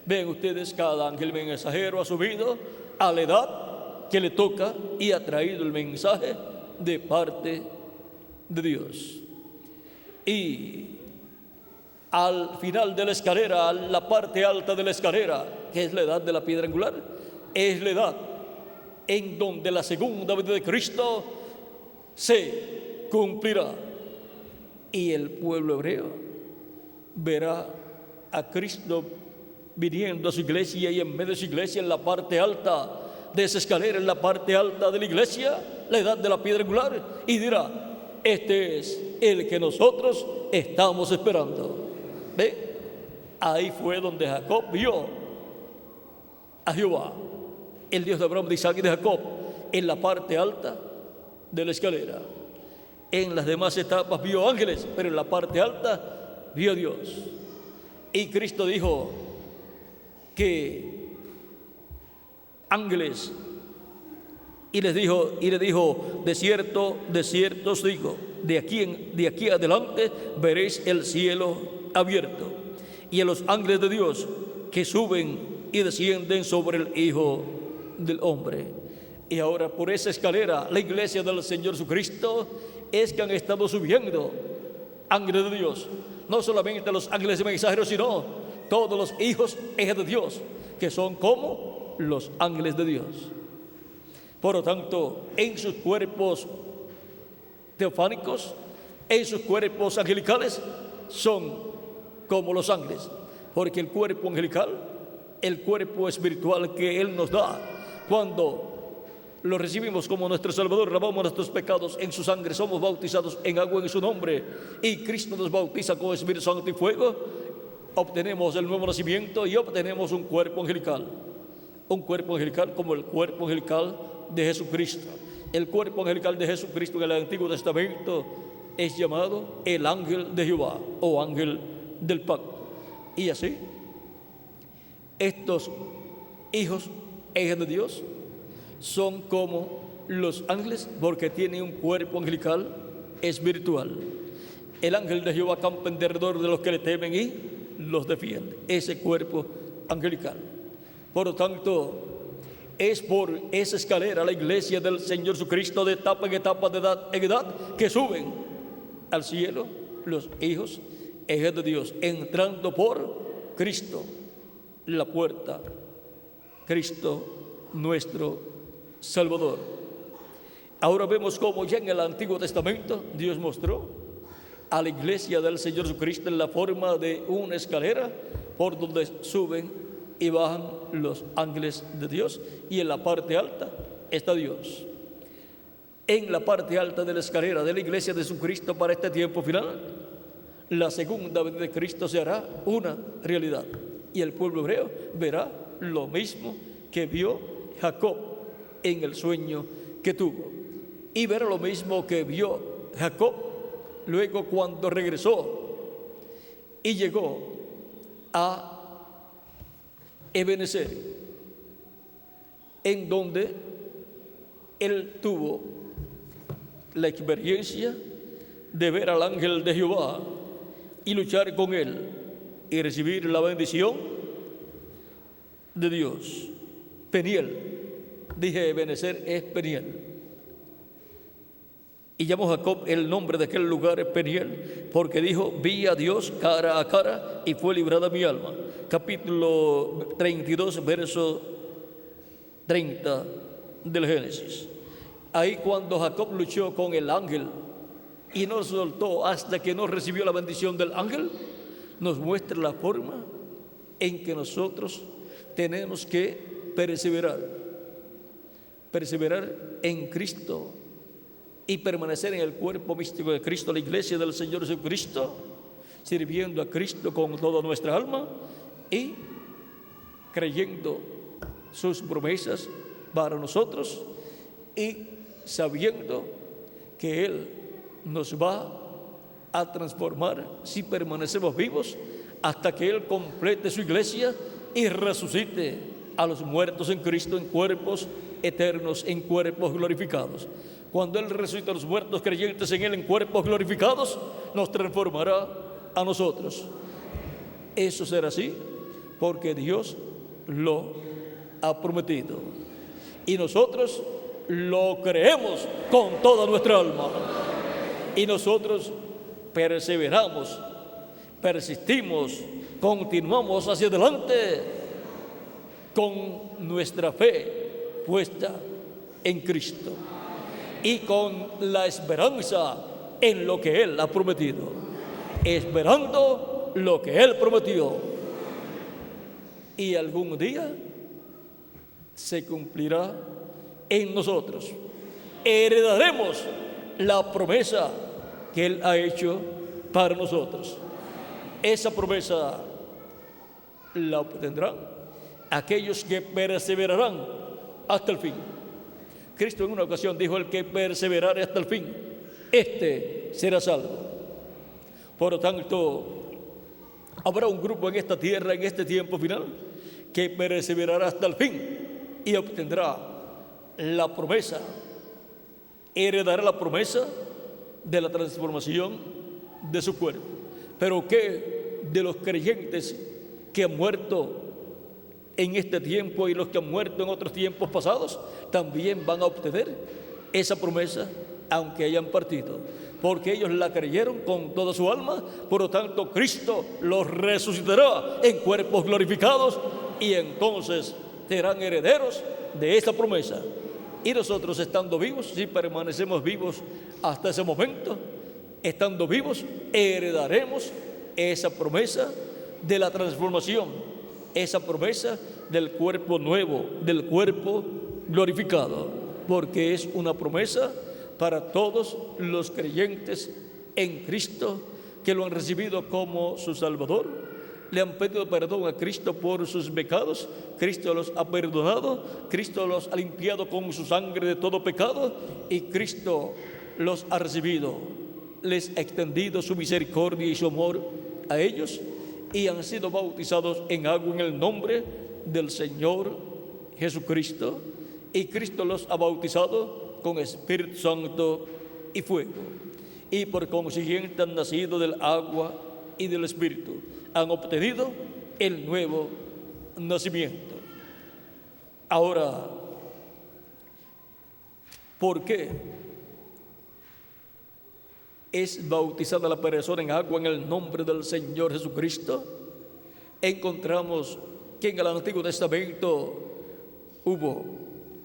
A: Ven ustedes, cada ángel mensajero ha subido a la edad que le toca y ha traído el mensaje de parte de Dios. Y al final de la escalera, a la parte alta de la escalera, que es la edad de la piedra angular, es la edad en donde la segunda venida de Cristo se cumplirá. Y el pueblo hebreo verá a Cristo viniendo a su iglesia, y en medio de su iglesia, en la parte alta de esa escalera, en la parte alta de la iglesia, la edad de la piedra angular, y dirá: este es el que nosotros estamos esperando. ¿Ve? Ahí fue donde Jacob vio a Jehová, el Dios de Abraham, de Isaac y de Jacob, en la parte alta de la escalera. En las demás etapas vio ángeles, pero en la parte alta vio a Dios. Y Cristo dijo que ángeles, y le dijo: de cierto os digo, de aquí adelante veréis el cielo abierto y a los ángeles de Dios que suben y descienden sobre el Hijo del Hombre. Y ahora, por esa escalera, la iglesia del Señor Jesucristo, es que han estado subiendo ángeles de Dios, no solamente los ángeles mensajeros, sino todos los hijos de Dios, que son como los ángeles de Dios. Por lo tanto, en sus cuerpos teofánicos, en sus cuerpos angelicales, son como los ángeles, porque el cuerpo angelical, el cuerpo espiritual que Él nos da, cuando lo recibimos como nuestro Salvador, lavamos nuestros pecados en su sangre, somos bautizados en agua en su nombre, y Cristo nos bautiza con Espíritu Santo y fuego, obtenemos el nuevo nacimiento y obtenemos un cuerpo angelical como el cuerpo angelical de Jesucristo. El cuerpo angelical de Jesucristo en el Antiguo Testamento es llamado el ángel de Jehová o ángel del pacto. Y así, estos hijos de Dios son como los ángeles, porque tienen un cuerpo angelical espiritual. El ángel de Jehová campa en derredor de los que le temen y los defiende. Ese cuerpo angelical. Por lo tanto, es por esa escalera, la iglesia del Señor Jesucristo, de etapa en etapa, de edad en edad, que suben al cielo los hijos de Dios, entrando por Cristo, la puerta, Cristo, nuestro Salvador. Ahora vemos cómo ya en el Antiguo Testamento Dios mostró a la iglesia del Señor Jesucristo en la forma de una escalera por donde suben y bajan los ángeles de Dios, y en la parte alta está Dios. En la parte alta de la escalera de la iglesia de Jesucristo para este tiempo final, la segunda venida de Cristo se hará una realidad, y el pueblo hebreo verá lo mismo que vio Jacob en el sueño que tuvo, y verá lo mismo que vio Jacob luego cuando regresó y llegó a Ebenezer, en donde él tuvo la experiencia de ver al ángel de Jehová y luchar con él y recibir la bendición de Dios. Peniel, dije Ebenezer es Peniel. Y llamó Jacob el nombre de aquel lugar Peniel, porque dijo: vi a Dios cara a cara y fue librada mi alma. Capítulo 32, verso 30 del Génesis. Ahí cuando Jacob luchó con el ángel y no soltó hasta que no recibió la bendición del ángel, nos muestra la forma en que nosotros tenemos que perseverar en Cristo y permanecer en el cuerpo místico de Cristo, la iglesia del Señor Jesucristo, sirviendo a Cristo con toda nuestra alma y creyendo sus promesas para nosotros y sabiendo que Él nos va a transformar si permanecemos vivos hasta que Él complete su iglesia y resucite a los muertos en Cristo en cuerpos eternos, en cuerpos glorificados. Cuando Él resucite a los muertos creyentes en Él en cuerpos glorificados, nos transformará a nosotros. Eso será así porque Dios lo ha prometido y nosotros lo creemos con toda nuestra alma, y nosotros perseveramos, persistimos, continuamos hacia adelante con nuestra fe puesta en Cristo y con la esperanza en lo que Él ha prometido, esperando lo que Él prometió, y algún día se cumplirá en nosotros. Heredaremos la promesa que Él ha hecho para nosotros. Esa promesa la obtendrán aquellos que perseverarán hasta el fin. Cristo en una ocasión dijo: el que perseverare hasta el fin, este será salvo. Por lo tanto, habrá un grupo en esta tierra, en este tiempo final, que perseverará hasta el fin y obtendrá la promesa, heredará la promesa de la transformación de su cuerpo. Pero ¿qué de los creyentes que han muerto en este tiempo y los que han muerto en otros tiempos pasados? También van a obtener esa promesa aunque hayan partido, porque ellos la creyeron con toda su alma. Por lo tanto, Cristo los resucitará en cuerpos glorificados y entonces serán herederos de esa promesa. Y nosotros, estando vivos, si permanecemos vivos hasta ese momento, estando vivos, heredaremos esa promesa de la transformación, esa promesa del cuerpo nuevo, del cuerpo glorificado, porque es una promesa para todos los creyentes en Cristo que lo han recibido como su Salvador, le han pedido perdón a Cristo por sus pecados. Cristo los ha perdonado, Cristo los ha limpiado con su sangre de todo pecado, y Cristo los ha recibido, les ha extendido su misericordia y su amor a ellos, y han sido bautizados en agua en el nombre del Señor Jesucristo, y Cristo los ha bautizado con Espíritu Santo y fuego, y por consiguiente han nacido del agua y del Espíritu, han obtenido el nuevo nacimiento. Ahora, ¿por qué es bautizada la persona en agua en el nombre del Señor Jesucristo? encontramos que en el Antiguo Testamento hubo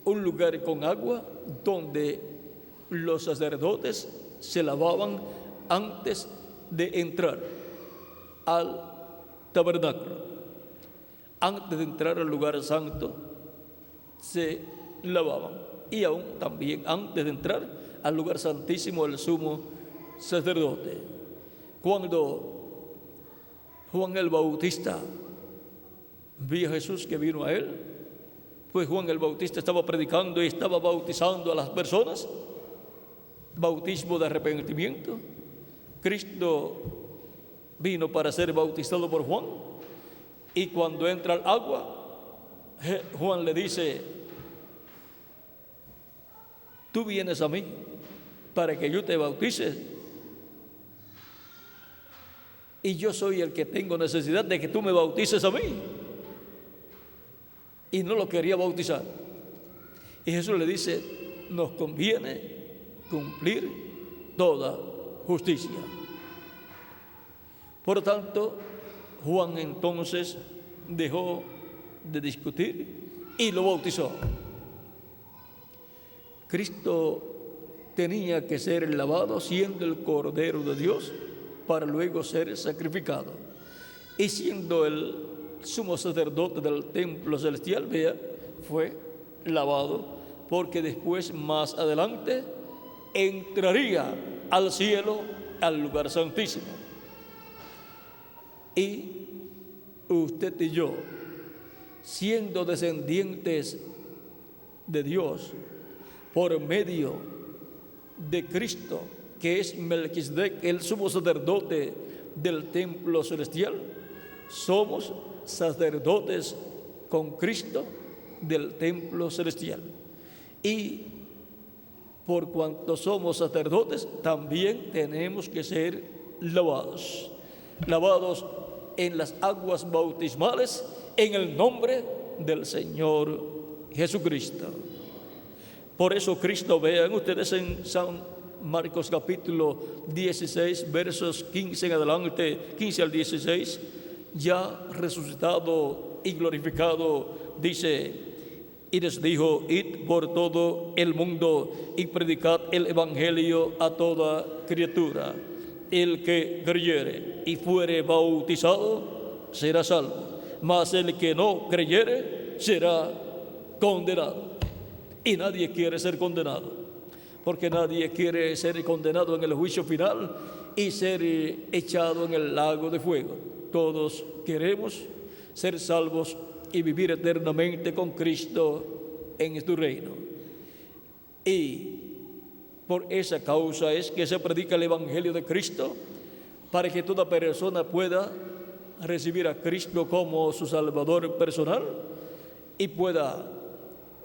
A: un lugar con agua donde los sacerdotes se lavaban antes de entrar al tabernáculo. Antes de entrar al lugar santo se lavaban, y aún también antes de entrar al lugar santísimo del sumo sacerdote. Cuando Juan el Bautista vio a Jesús que vino a él, pues Juan el Bautista estaba predicando y estaba bautizando a las personas, bautismo de arrepentimiento. Cristo vino para ser bautizado por Juan, y cuando entra al agua, Juan le dice: tú vienes a mí para que yo te bautice, y yo soy el que tengo necesidad de que tú me bautices a mí. Y no lo quería bautizar. Y Jesús le dice: nos conviene cumplir toda justicia. Por lo tanto, Juan entonces dejó de discutir y lo bautizó. Cristo tenía que ser lavado siendo el Cordero de Dios para luego ser sacrificado. Y siendo el sumo sacerdote del templo celestial, vea, fue lavado, porque después, más adelante, entraría al cielo, al lugar santísimo. Y usted y yo, siendo descendientes de Dios por medio de Cristo, que es Melquisedec, el sumo sacerdote del templo celestial, somos sacerdotes con Cristo del templo celestial. Y por cuanto somos sacerdotes, también tenemos que ser lavados en las aguas bautismales en el nombre del Señor Jesucristo. Por eso Cristo, vean ustedes en San Marcos capítulo 16, versos 15 en adelante, 15 al 16, ya resucitado y glorificado, dice: y les dijo: id por todo el mundo y predicad el evangelio a toda criatura. El que creyere y fuere bautizado será salvo, mas el que no creyere será condenado. Y nadie quiere ser condenado, porque nadie quiere ser condenado en el juicio final y ser echado en el lago de fuego. Todos queremos ser salvos y vivir eternamente con Cristo en su reino. Y por esa causa es que se predica el Evangelio de Cristo, para que toda persona pueda recibir a Cristo como su Salvador personal y pueda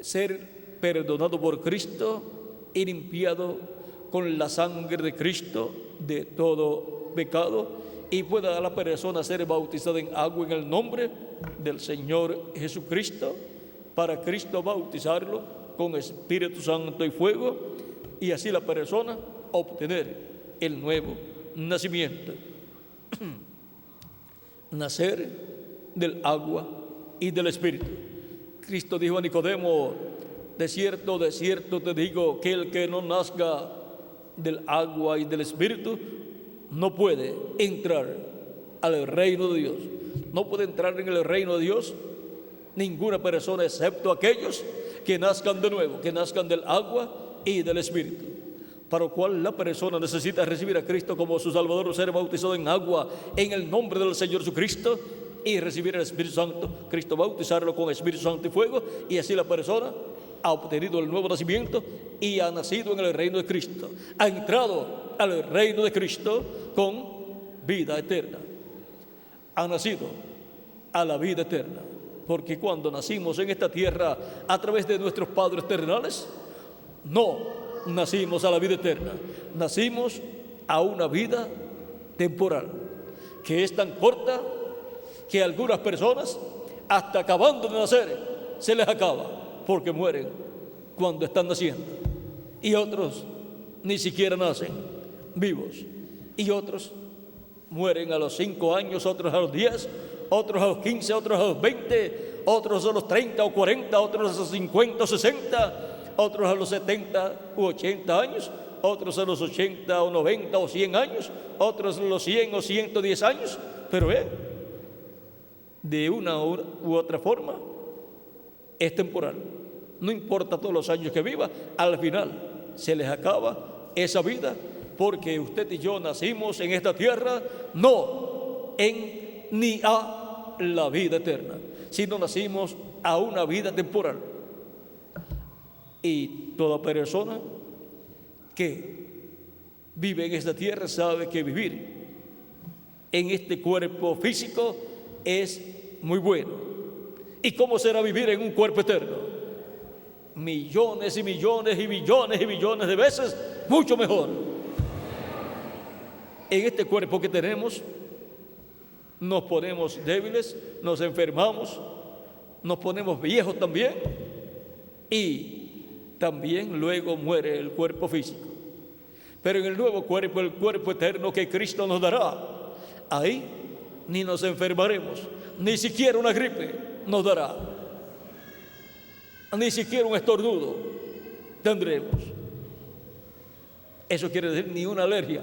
A: ser perdonado por Cristo y limpiado con la sangre de Cristo de todo pecado, y pueda la persona ser bautizada en agua en el nombre del Señor Jesucristo, para Cristo bautizarlo con Espíritu Santo y fuego, y así la persona obtener el nuevo nacimiento. Nacer del agua y del Espíritu. Cristo dijo a Nicodemo: de cierto te digo que el que no nazca del agua y del Espíritu no puede entrar al reino de Dios. No puede entrar en el reino de Dios ninguna persona, excepto aquellos que nazcan de nuevo, que nazcan del agua y del Espíritu. Para lo cual la persona necesita recibir a Cristo como su Salvador, o ser bautizado en agua en el nombre del Señor Jesucristo, y recibir el Espíritu Santo, Cristo bautizarlo con Espíritu Santo y fuego, y así la persona ha obtenido el nuevo nacimiento y ha nacido en el reino de Cristo, ha entrado al reino de Cristo con vida eterna, ha nacido a la vida eterna. Porque cuando nacimos en esta tierra a través de nuestros padres terrenales, no nacimos a la vida eterna, nacimos a una vida temporal, que es tan corta que algunas personas, hasta acabando de nacer, se les acaba, porque mueren cuando están naciendo, y otros ni siquiera nacen vivos, y otros mueren a los 5 años, otros a los 10, otros a los 15, otros a los 20, otros a los 30 o 40, otros a los 50 o 60, otros a los 70 u 80 años, otros a los 80 o 90 o 100 años, otros a los 100 o 110 años, pero de una u otra forma es temporal. No importa todos los años que viva, al final se les acaba esa vida, porque usted y yo nacimos en esta tierra no ni a la vida eterna, sino nacimos a una vida temporal. Y toda persona que vive en esta tierra sabe que vivir en este cuerpo físico es muy bueno. ¿Y cómo será vivir en un cuerpo eterno? Millones y millones y millones y millones de veces mucho mejor. En este cuerpo que tenemos nos ponemos débiles, nos enfermamos, nos ponemos viejos también, y también luego muere el cuerpo físico. Pero en el nuevo cuerpo, el cuerpo eterno que Cristo nos dará, ahí ni nos enfermaremos, ni siquiera una gripe nos dará, ni siquiera un estornudo tendremos. Eso quiere decir ni una alergia.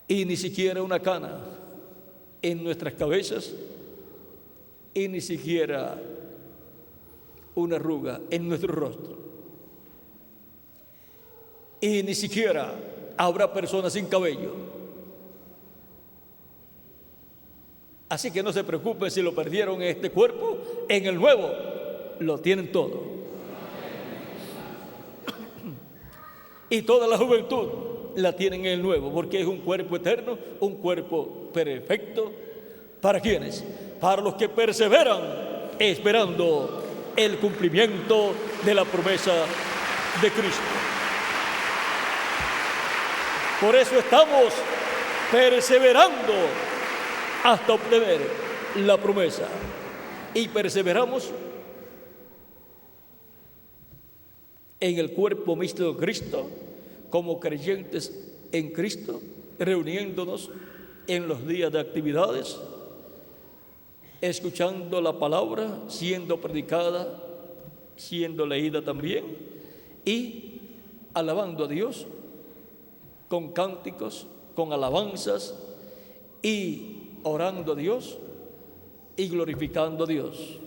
A: Y ni siquiera una cana en nuestras cabezas, y ni siquiera una arruga en nuestro rostro. Y ni siquiera habrá personas sin cabello. Así que no se preocupen si lo perdieron en este cuerpo, en el nuevo lo tienen todo. Y toda la juventud la tienen en el nuevo, porque es un cuerpo eterno, un cuerpo perfecto. ¿Para quiénes? Para los que perseveran esperando el cumplimiento de la promesa de Cristo. Por eso estamos perseverando hasta obtener la promesa. Y perseveramos en el cuerpo místico de Cristo, como creyentes en Cristo, reuniéndonos en los días de actividades, escuchando la palabra, siendo predicada, siendo leída también, y alabando a Dios con cánticos, con alabanzas, y orando a Dios y glorificando a Dios,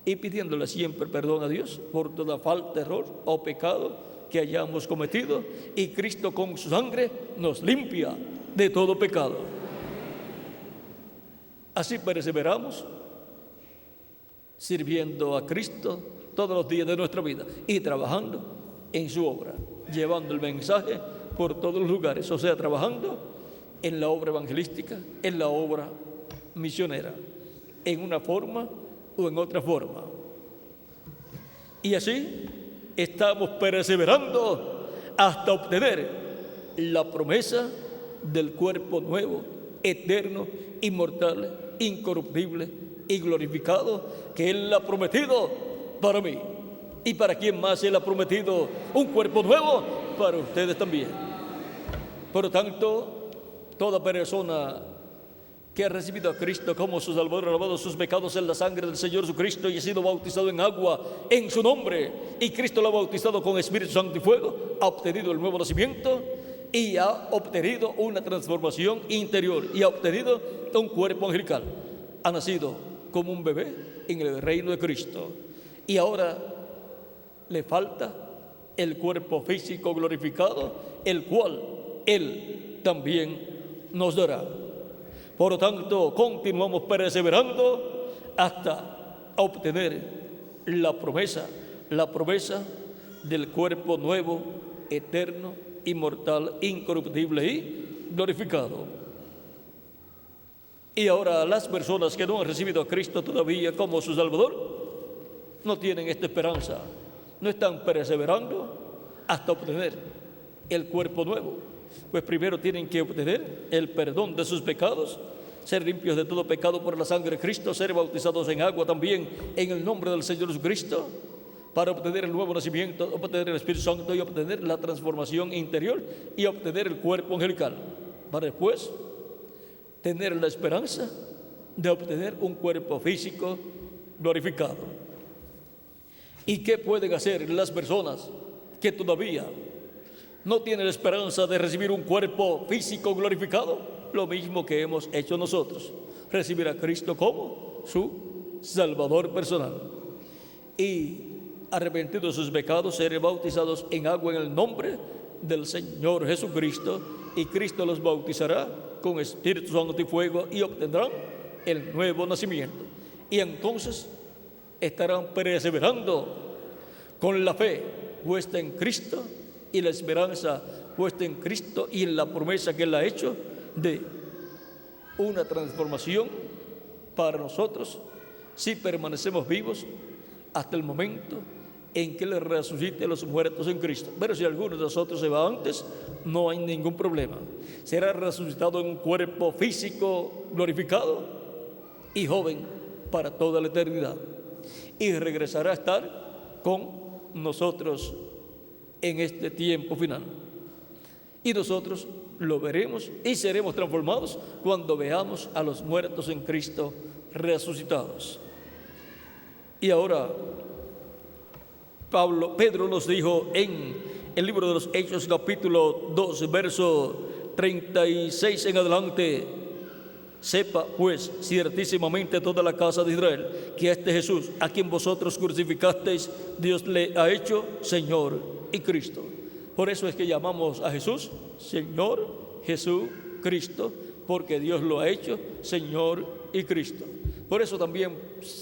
A: y pidiéndole siempre perdón a Dios por toda falta, error o pecado que hayamos cometido, y Cristo con su sangre nos limpia de todo pecado. Así perseveramos sirviendo a Cristo todos los días de nuestra vida y trabajando en su obra, llevando el mensaje por todos los lugares, o sea, trabajando en la obra evangelística, en la obra misionera, en una forma o en otra forma. Y así estamos perseverando hasta obtener la promesa del cuerpo nuevo, eterno, inmortal, incorruptible y glorificado, que Él ha prometido para mí. ¿Y para quién más Él ha prometido un cuerpo nuevo? Para ustedes también. Por lo tanto, toda persona que ha recibido a Cristo como su Salvador, ha lavado sus pecados en la sangre del Señor Jesucristo y ha sido bautizado en agua en su nombre, y Cristo lo ha bautizado con Espíritu Santo y fuego, ha obtenido el nuevo nacimiento y ha obtenido una transformación interior y ha obtenido un cuerpo angelical. Ha nacido como un bebé en el reino de Cristo, y ahora le falta el cuerpo físico glorificado, el cual Él también nos dará. Por lo tanto, continuamos perseverando hasta obtener la promesa del cuerpo nuevo, eterno, inmortal, incorruptible y glorificado. Y ahora las personas que no han recibido a Cristo todavía como su Salvador no tienen esta esperanza, no están perseverando hasta obtener el cuerpo nuevo. Pues primero tienen que obtener el perdón de sus pecados, ser limpios de todo pecado por la sangre de Cristo, ser bautizados en agua también en el nombre del Señor Jesucristo, para obtener el nuevo nacimiento, obtener el Espíritu Santo y obtener la transformación interior y obtener el cuerpo angelical. para después tener la esperanza de obtener un cuerpo físico glorificado. ¿Y qué pueden hacer las personas que todavía no tienen la esperanza de recibir un cuerpo físico glorificado? Lo mismo que hemos hecho nosotros, recibir a Cristo como su Salvador personal y, arrepentidos de sus pecados, ser bautizados en agua en el nombre del Señor Jesucristo, y Cristo los bautizará con Espíritu Santo y fuego, y obtendrán el nuevo nacimiento. Y entonces estarán perseverando con la fe puesta en Cristo y la esperanza puesta en Cristo y en la promesa que Él ha hecho de una transformación para nosotros si permanecemos vivos hasta el momento en que Él resucite a los muertos en Cristo. Pero si alguno de nosotros se va antes, no hay ningún problema. Será resucitado en un cuerpo físico glorificado y joven para toda la eternidad, y regresará a estar con nosotros en este tiempo final. Y nosotros lo veremos y seremos transformados cuando veamos a los muertos en Cristo resucitados. Y ahora Pedro nos dijo en el libro de los Hechos, capítulo 2, verso 36 en adelante: sepa pues ciertísimamente toda la casa de Israel que a este Jesús, a quien vosotros crucificasteis, Dios le ha hecho Señor y Cristo. Por eso es que llamamos a Jesús Señor Jesucristo, porque Dios lo ha hecho Señor y Cristo. Por eso también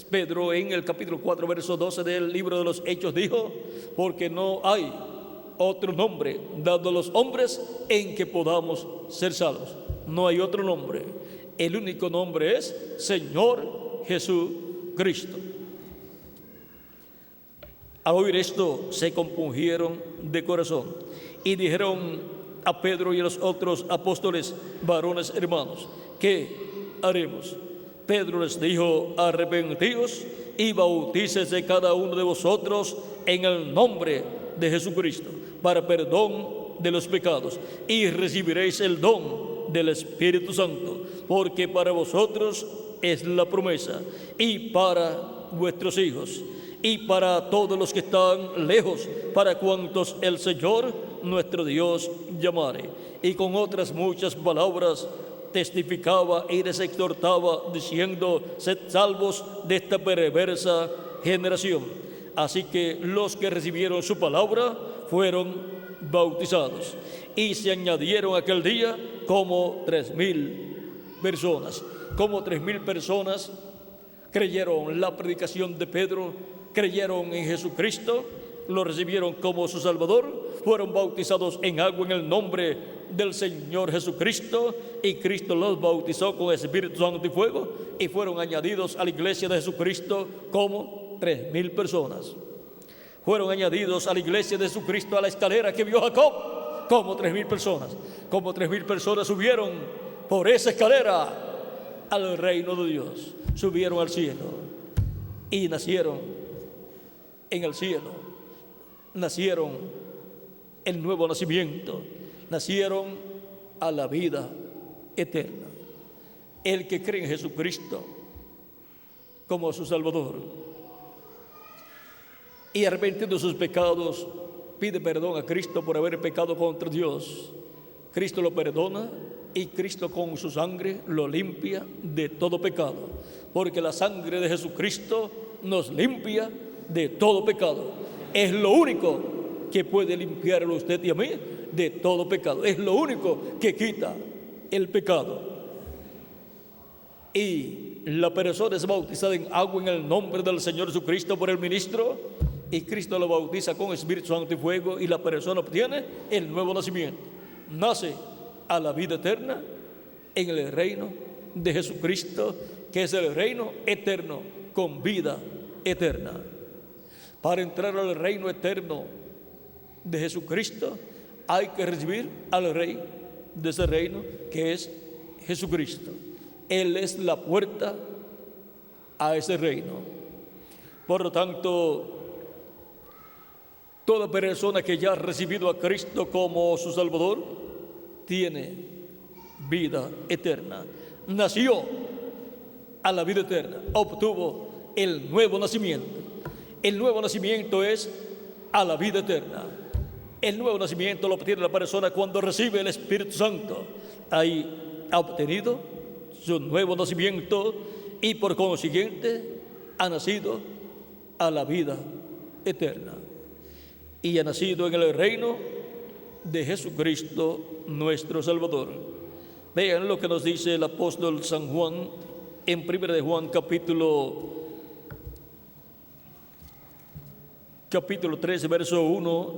A: Pedro en el capítulo 4, verso 12 del libro de los Hechos dijo: porque no hay otro nombre dado a los hombres en que podamos ser salvos. No hay otro nombre. El único nombre es Señor Jesucristo. Al oír esto, se compungieron de corazón y dijeron a Pedro y a los otros apóstoles: varones hermanos, ¿qué haremos? Pedro les dijo: arrepentíos y bautícese cada uno de vosotros en el nombre de Jesucristo para perdón de los pecados, y recibiréis el don del Espíritu Santo, porque para vosotros es la promesa, y para vuestros hijos, y para todos los que están lejos, para cuantos el Señor nuestro Dios llamare. Y con otras muchas palabras testificaba y les exhortaba, diciendo: sed salvos de esta perversa generación. Así que los que recibieron su palabra fueron bautizados, y se añadieron aquel día como 3,000 personas. Como 3,000 personas creyeron la predicación de Pedro, creyeron en Jesucristo, lo recibieron como su Salvador, fueron bautizados en agua en el nombre del Señor Jesucristo, y Cristo los bautizó con Espíritu Santo y fuego, y fueron añadidos a la iglesia de Jesucristo como 3,000 personas. Fueron añadidos a la iglesia de Jesucristo, a la escalera que vio Jacob, como 3,000 personas. Como 3,000 personas subieron por esa escalera al reino de Dios, subieron al cielo y nacieron en el cielo, nacieron el nuevo nacimiento, nacieron a la vida eterna. El que cree en Jesucristo como su Salvador y arrepentido de sus pecados, pide perdón a Cristo por haber pecado contra Dios. Cristo lo perdona y Cristo con su sangre lo limpia de todo pecado, porque la sangre de Jesucristo nos limpia de todo pecado. Es lo único que puede limpiarlo a usted y a mí de todo pecado. Es lo único que quita el pecado. Y la persona es bautizada en agua en el nombre del Señor Jesucristo por el ministro, y Cristo lo bautiza con Espíritu Santo y fuego, y la persona obtiene el nuevo nacimiento. Nace a la vida eterna en el reino de Jesucristo, que es el reino eterno con vida eterna. Para entrar al reino eterno de Jesucristo hay que recibir al Rey de ese reino, que es Jesucristo. Él es la puerta a ese reino. Por lo tanto, toda persona que ya ha recibido a Cristo como su Salvador tiene vida eterna. Nació a la vida eterna, obtuvo el nuevo nacimiento. El nuevo nacimiento es a la vida eterna. El nuevo nacimiento lo obtiene la persona cuando recibe el Espíritu Santo. Ahí ha obtenido su nuevo nacimiento y por consiguiente ha nacido a la vida eterna. Y ha nacido en el reino de Jesucristo nuestro Salvador. Vean lo que nos dice el apóstol San Juan en 1 de Juan capítulo 13, verso 1.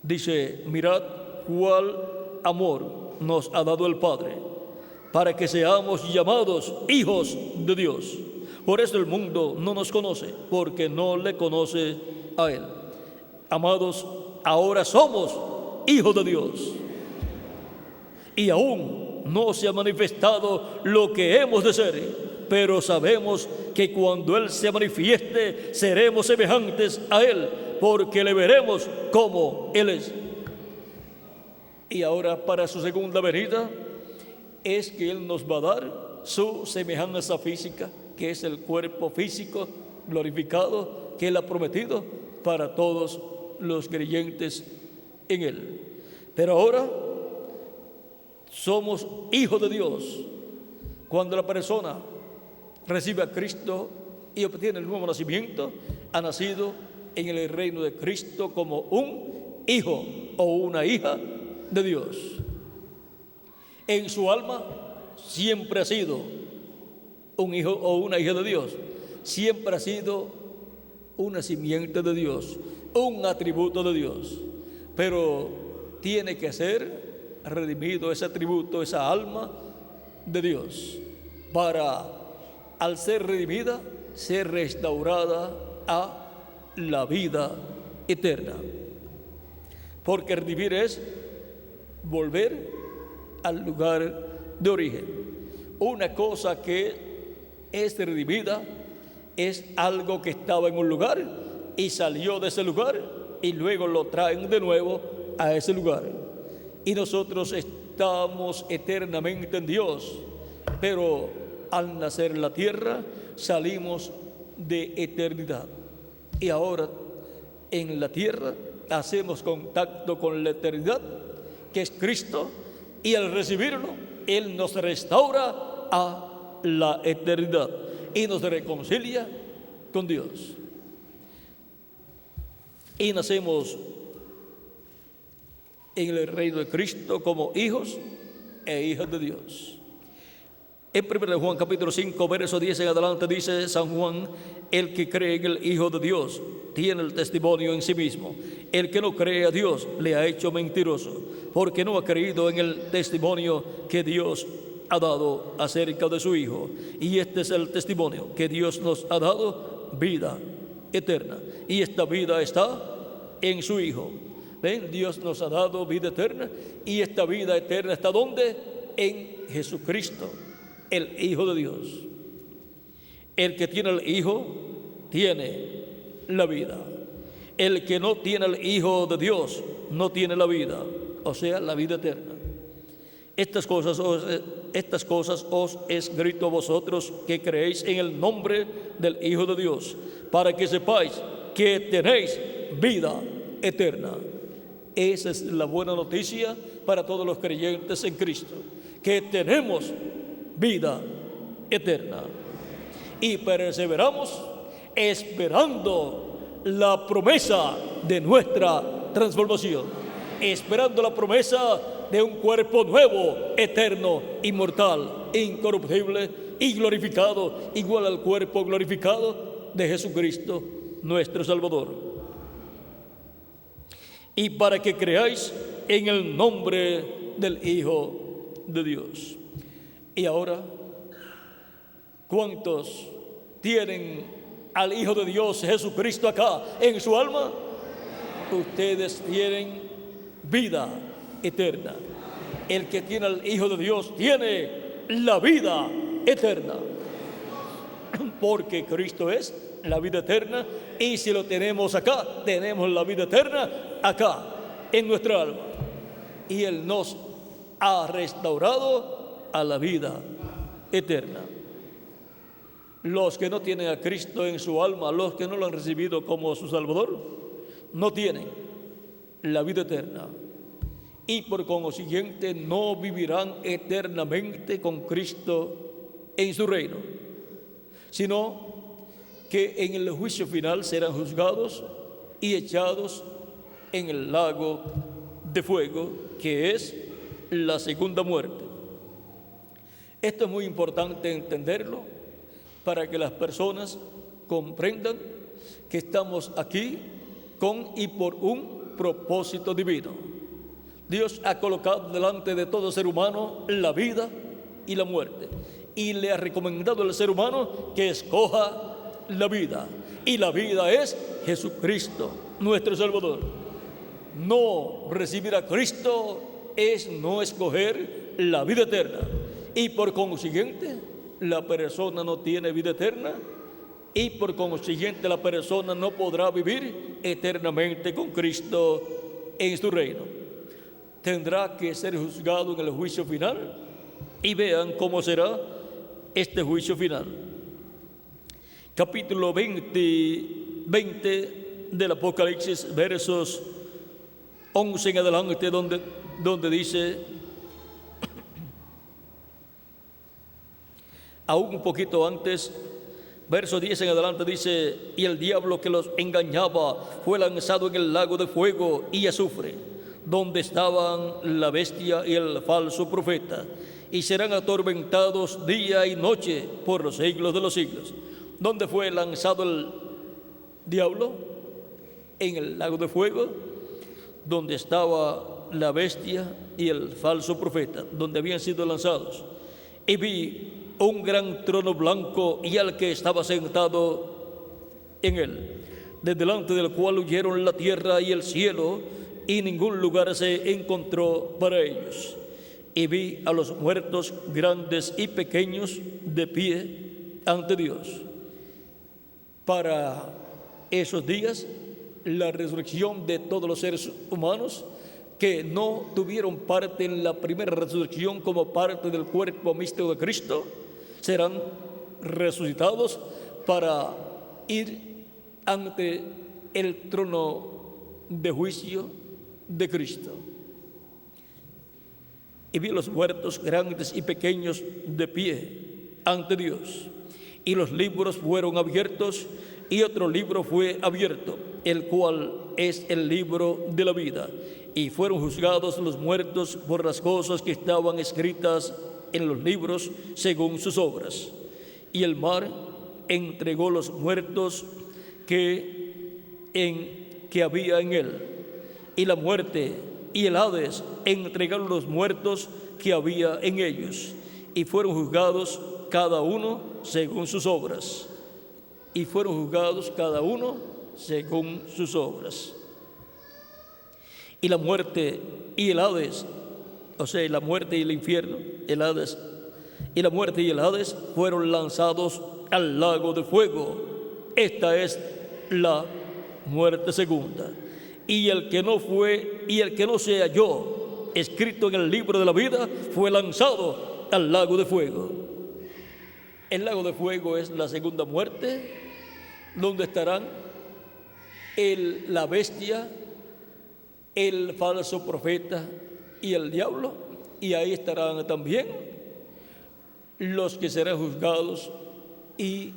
A: Dice: mirad cuál amor nos ha dado el Padre, para que seamos llamados hijos de Dios. Por eso el mundo no nos conoce, porque no le conoce a Él. Amados, ahora somos hijos de Dios, y aún no se ha manifestado lo que hemos de ser, pero sabemos que cuando Él se manifieste, seremos semejantes a Él, porque le veremos como Él es. Y ahora, para su segunda venida, es que Él nos va a dar su semejanza física, que es el cuerpo físico glorificado que Él ha prometido para todos los creyentes en Él. Pero ahora somos hijos de Dios. Cuando la persona recibe a Cristo y obtiene el nuevo nacimiento, ha nacido en el reino de Cristo como un hijo o una hija de Dios. En su alma siempre ha sido un hijo o una hija de Dios. Siempre ha sido una simiente de Dios, un atributo de Dios. Pero tiene que ser redimido ese atributo, esa alma de Dios, para, al ser redimida, ser restaurada a la vida eterna. Porque redimir es volver al lugar de origen. Una cosa que es redimida es algo que estaba en un lugar y salió de ese lugar y luego lo traen de nuevo a ese lugar. Y nosotros estamos eternamente en Dios, pero al nacer en la tierra salimos de eternidad. Y ahora en la tierra hacemos contacto con la eternidad, que es Cristo, y al recibirlo, Él nos restaura a la eternidad y nos reconcilia con Dios. Y nacemos en el reino de Cristo como hijos e hijas de Dios. En 1 Juan capítulo 5, verso 10 en adelante dice San Juan: el que cree en el Hijo de Dios tiene el testimonio en sí mismo. El que no cree a Dios le ha hecho mentiroso, porque no ha creído en el testimonio que Dios ha dado acerca de su Hijo. Y este es el testimonio, que Dios nos ha dado vida eterna, y esta vida está en su Hijo. ¿Ven? Dios nos ha dado vida eterna, y esta vida eterna está ¿dónde? En Jesucristo, el Hijo de Dios. El que tiene el Hijo tiene la vida. El que no tiene el Hijo de Dios no tiene la vida, o sea, la vida eterna. Estas cosas os he escrito a vosotros que creéis en el nombre del Hijo de Dios, para que sepáis que tenéis vida eterna. Esa es la buena noticia para todos los creyentes en Cristo, que tenemos vida eterna. Y perseveramos esperando la promesa de nuestra transformación, esperando la promesa de un cuerpo nuevo, eterno, inmortal, incorruptible y glorificado, igual al cuerpo glorificado de Jesucristo, nuestro Salvador. Y para que creáis en el nombre del Hijo de Dios. Y ahora, ¿cuántos tienen al Hijo de Dios Jesucristo acá en su alma? Ustedes tienen vida eterna. El que tiene al Hijo de Dios tiene la vida eterna, porque Cristo es la vida eterna, y si lo tenemos acá, tenemos la vida eterna acá en nuestra alma. Y Él nos ha restaurado a la vida eterna. Los que no tienen a Cristo en su alma, los que no lo han recibido como su Salvador, no tienen la vida eterna y por consiguiente no vivirán eternamente con Cristo en su reino, sino que en el juicio final serán juzgados y echados en el lago de fuego, que es la segunda muerte. Esto es muy importante entenderlo para que las personas comprendan que estamos aquí con y por un propósito divino. Dios ha colocado delante de todo ser humano la vida y la muerte, y le ha recomendado al ser humano que escoja la vida, y la vida es Jesucristo, nuestro Salvador. No recibir a Cristo es no escoger la vida eterna, y por consiguiente la persona no tiene vida eterna, y por consiguiente la persona no podrá vivir eternamente con Cristo en su reino. Tendrá que ser juzgado en el juicio final, y vean cómo será este juicio final. Capítulo 20 del Apocalipsis, versos 11 en adelante, donde dice, aún un poquito antes, verso 10 en adelante dice, y el diablo que los engañaba fue lanzado en el lago de fuego y azufre, donde estaban la bestia y el falso profeta, y serán atormentados día y noche por los siglos de los siglos. ¿Dónde fue lanzado el diablo? En el lago de fuego, donde estaba la bestia y el falso profeta, donde habían sido lanzados. Y vi un gran trono blanco y al que estaba sentado en él, de delante del cual huyeron la tierra y el cielo, y ningún lugar se encontró para ellos. Y vi a los muertos grandes y pequeños de pie ante Dios. Para esos días, la resurrección de todos los seres humanos que no tuvieron parte en la primera resurrección como parte del cuerpo místico de Cristo, serán resucitados para ir ante el trono de juicio de Cristo. Y vi los muertos grandes y pequeños de pie ante Dios, y los libros fueron abiertos, y otro libro fue abierto, el cual es el libro de la vida, y fueron juzgados los muertos por las cosas que estaban escritas en los libros según sus obras. Y el mar entregó los muertos que había en él, y la muerte y el Hades entregaron los muertos que había en ellos, y fueron juzgados cada uno según sus obras. Y fueron juzgados cada uno según sus obras. Y la muerte y el Hades, o sea, la muerte y el infierno, el Hades, y la muerte y el Hades fueron lanzados al lago de fuego. Esta es la muerte segunda. Y el que no se halló escrito en el libro de la vida fue lanzado al lago de fuego. El lago de fuego es la segunda muerte, donde estarán la bestia, el falso profeta y el diablo, y ahí estarán también los que serán juzgados y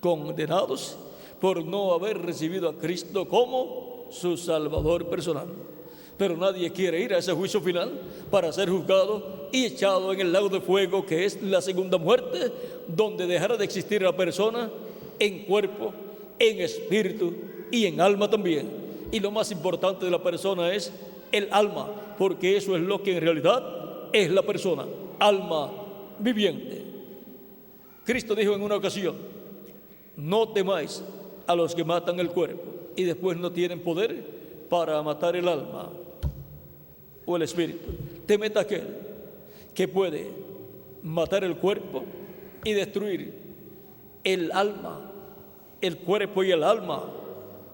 A: condenados por no haber recibido a Cristo como su Salvador personal. Pero nadie quiere ir a ese juicio final para ser juzgado y echado en el lago de fuego, que es la segunda muerte, donde dejará de existir la persona en cuerpo, en espíritu y en alma también. Y lo más importante de la persona es el alma, porque eso es lo que en realidad es la persona, alma viviente. Cristo dijo en una ocasión: no temáis a los que matan el cuerpo y después no tienen poder para matar el alma o el espíritu. Temed a aquel que puede matar el cuerpo y destruir el alma, el cuerpo y el alma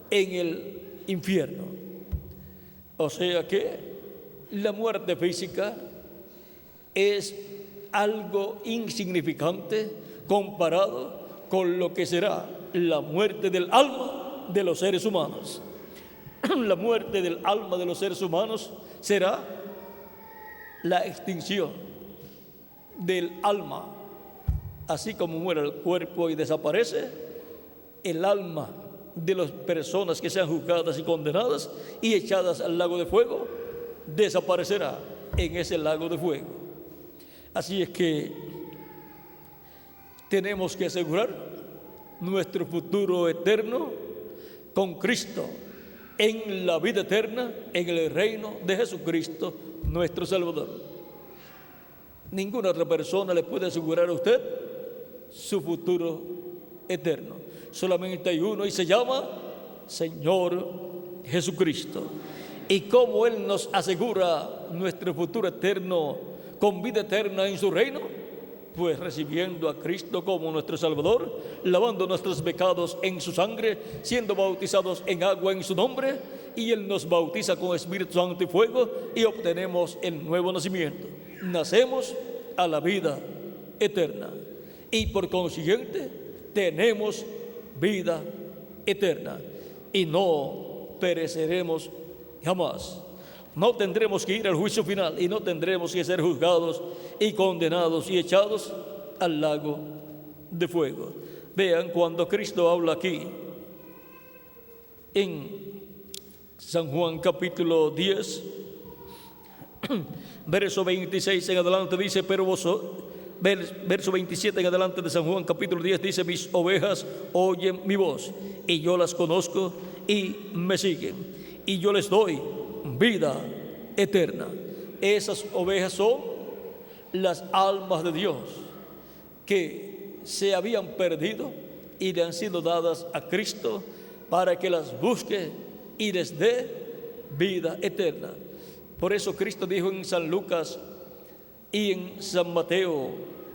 A: en el infierno. O sea que la muerte física es algo insignificante comparado con lo que será la muerte del alma de los seres humanos. La muerte del alma de los seres humanos será la extinción del alma. Así como muere el cuerpo y desaparece, el alma de las personas que sean juzgadas y condenadas y echadas al lago de fuego desaparecerá en ese lago de fuego. Así es que tenemos que asegurar nuestro futuro eterno con Cristo en la vida eterna, en el reino de Jesucristo, nuestro Salvador. Ninguna otra persona le puede asegurar a usted su futuro eterno. Solamente hay uno y se llama Señor Jesucristo. Y como Él nos asegura nuestro futuro eterno con vida eterna en su reino, pues recibiendo a Cristo como nuestro Salvador, lavando nuestros pecados en su sangre, siendo bautizados en agua en su nombre, y Él nos bautiza con Espíritu Santo y fuego, y obtenemos el nuevo nacimiento. Nacemos a la vida eterna, y por consiguiente tenemos vida eterna, y no pereceremos jamás. No tendremos que ir al juicio final y no tendremos que ser juzgados y condenados y echados al lago de fuego. Vean, cuando Cristo habla aquí en San Juan capítulo 10, verso 26 en adelante dice, pero vosotros, verso 27 en adelante de San Juan capítulo 10 dice, mis ovejas oyen mi voz y yo las conozco y me siguen y yo les doy vida eterna. Esas ovejas son las almas de Dios que se habían perdido y le han sido dadas a Cristo para que las busque y les dé vida eterna. Por eso Cristo dijo en San Lucas y en San Mateo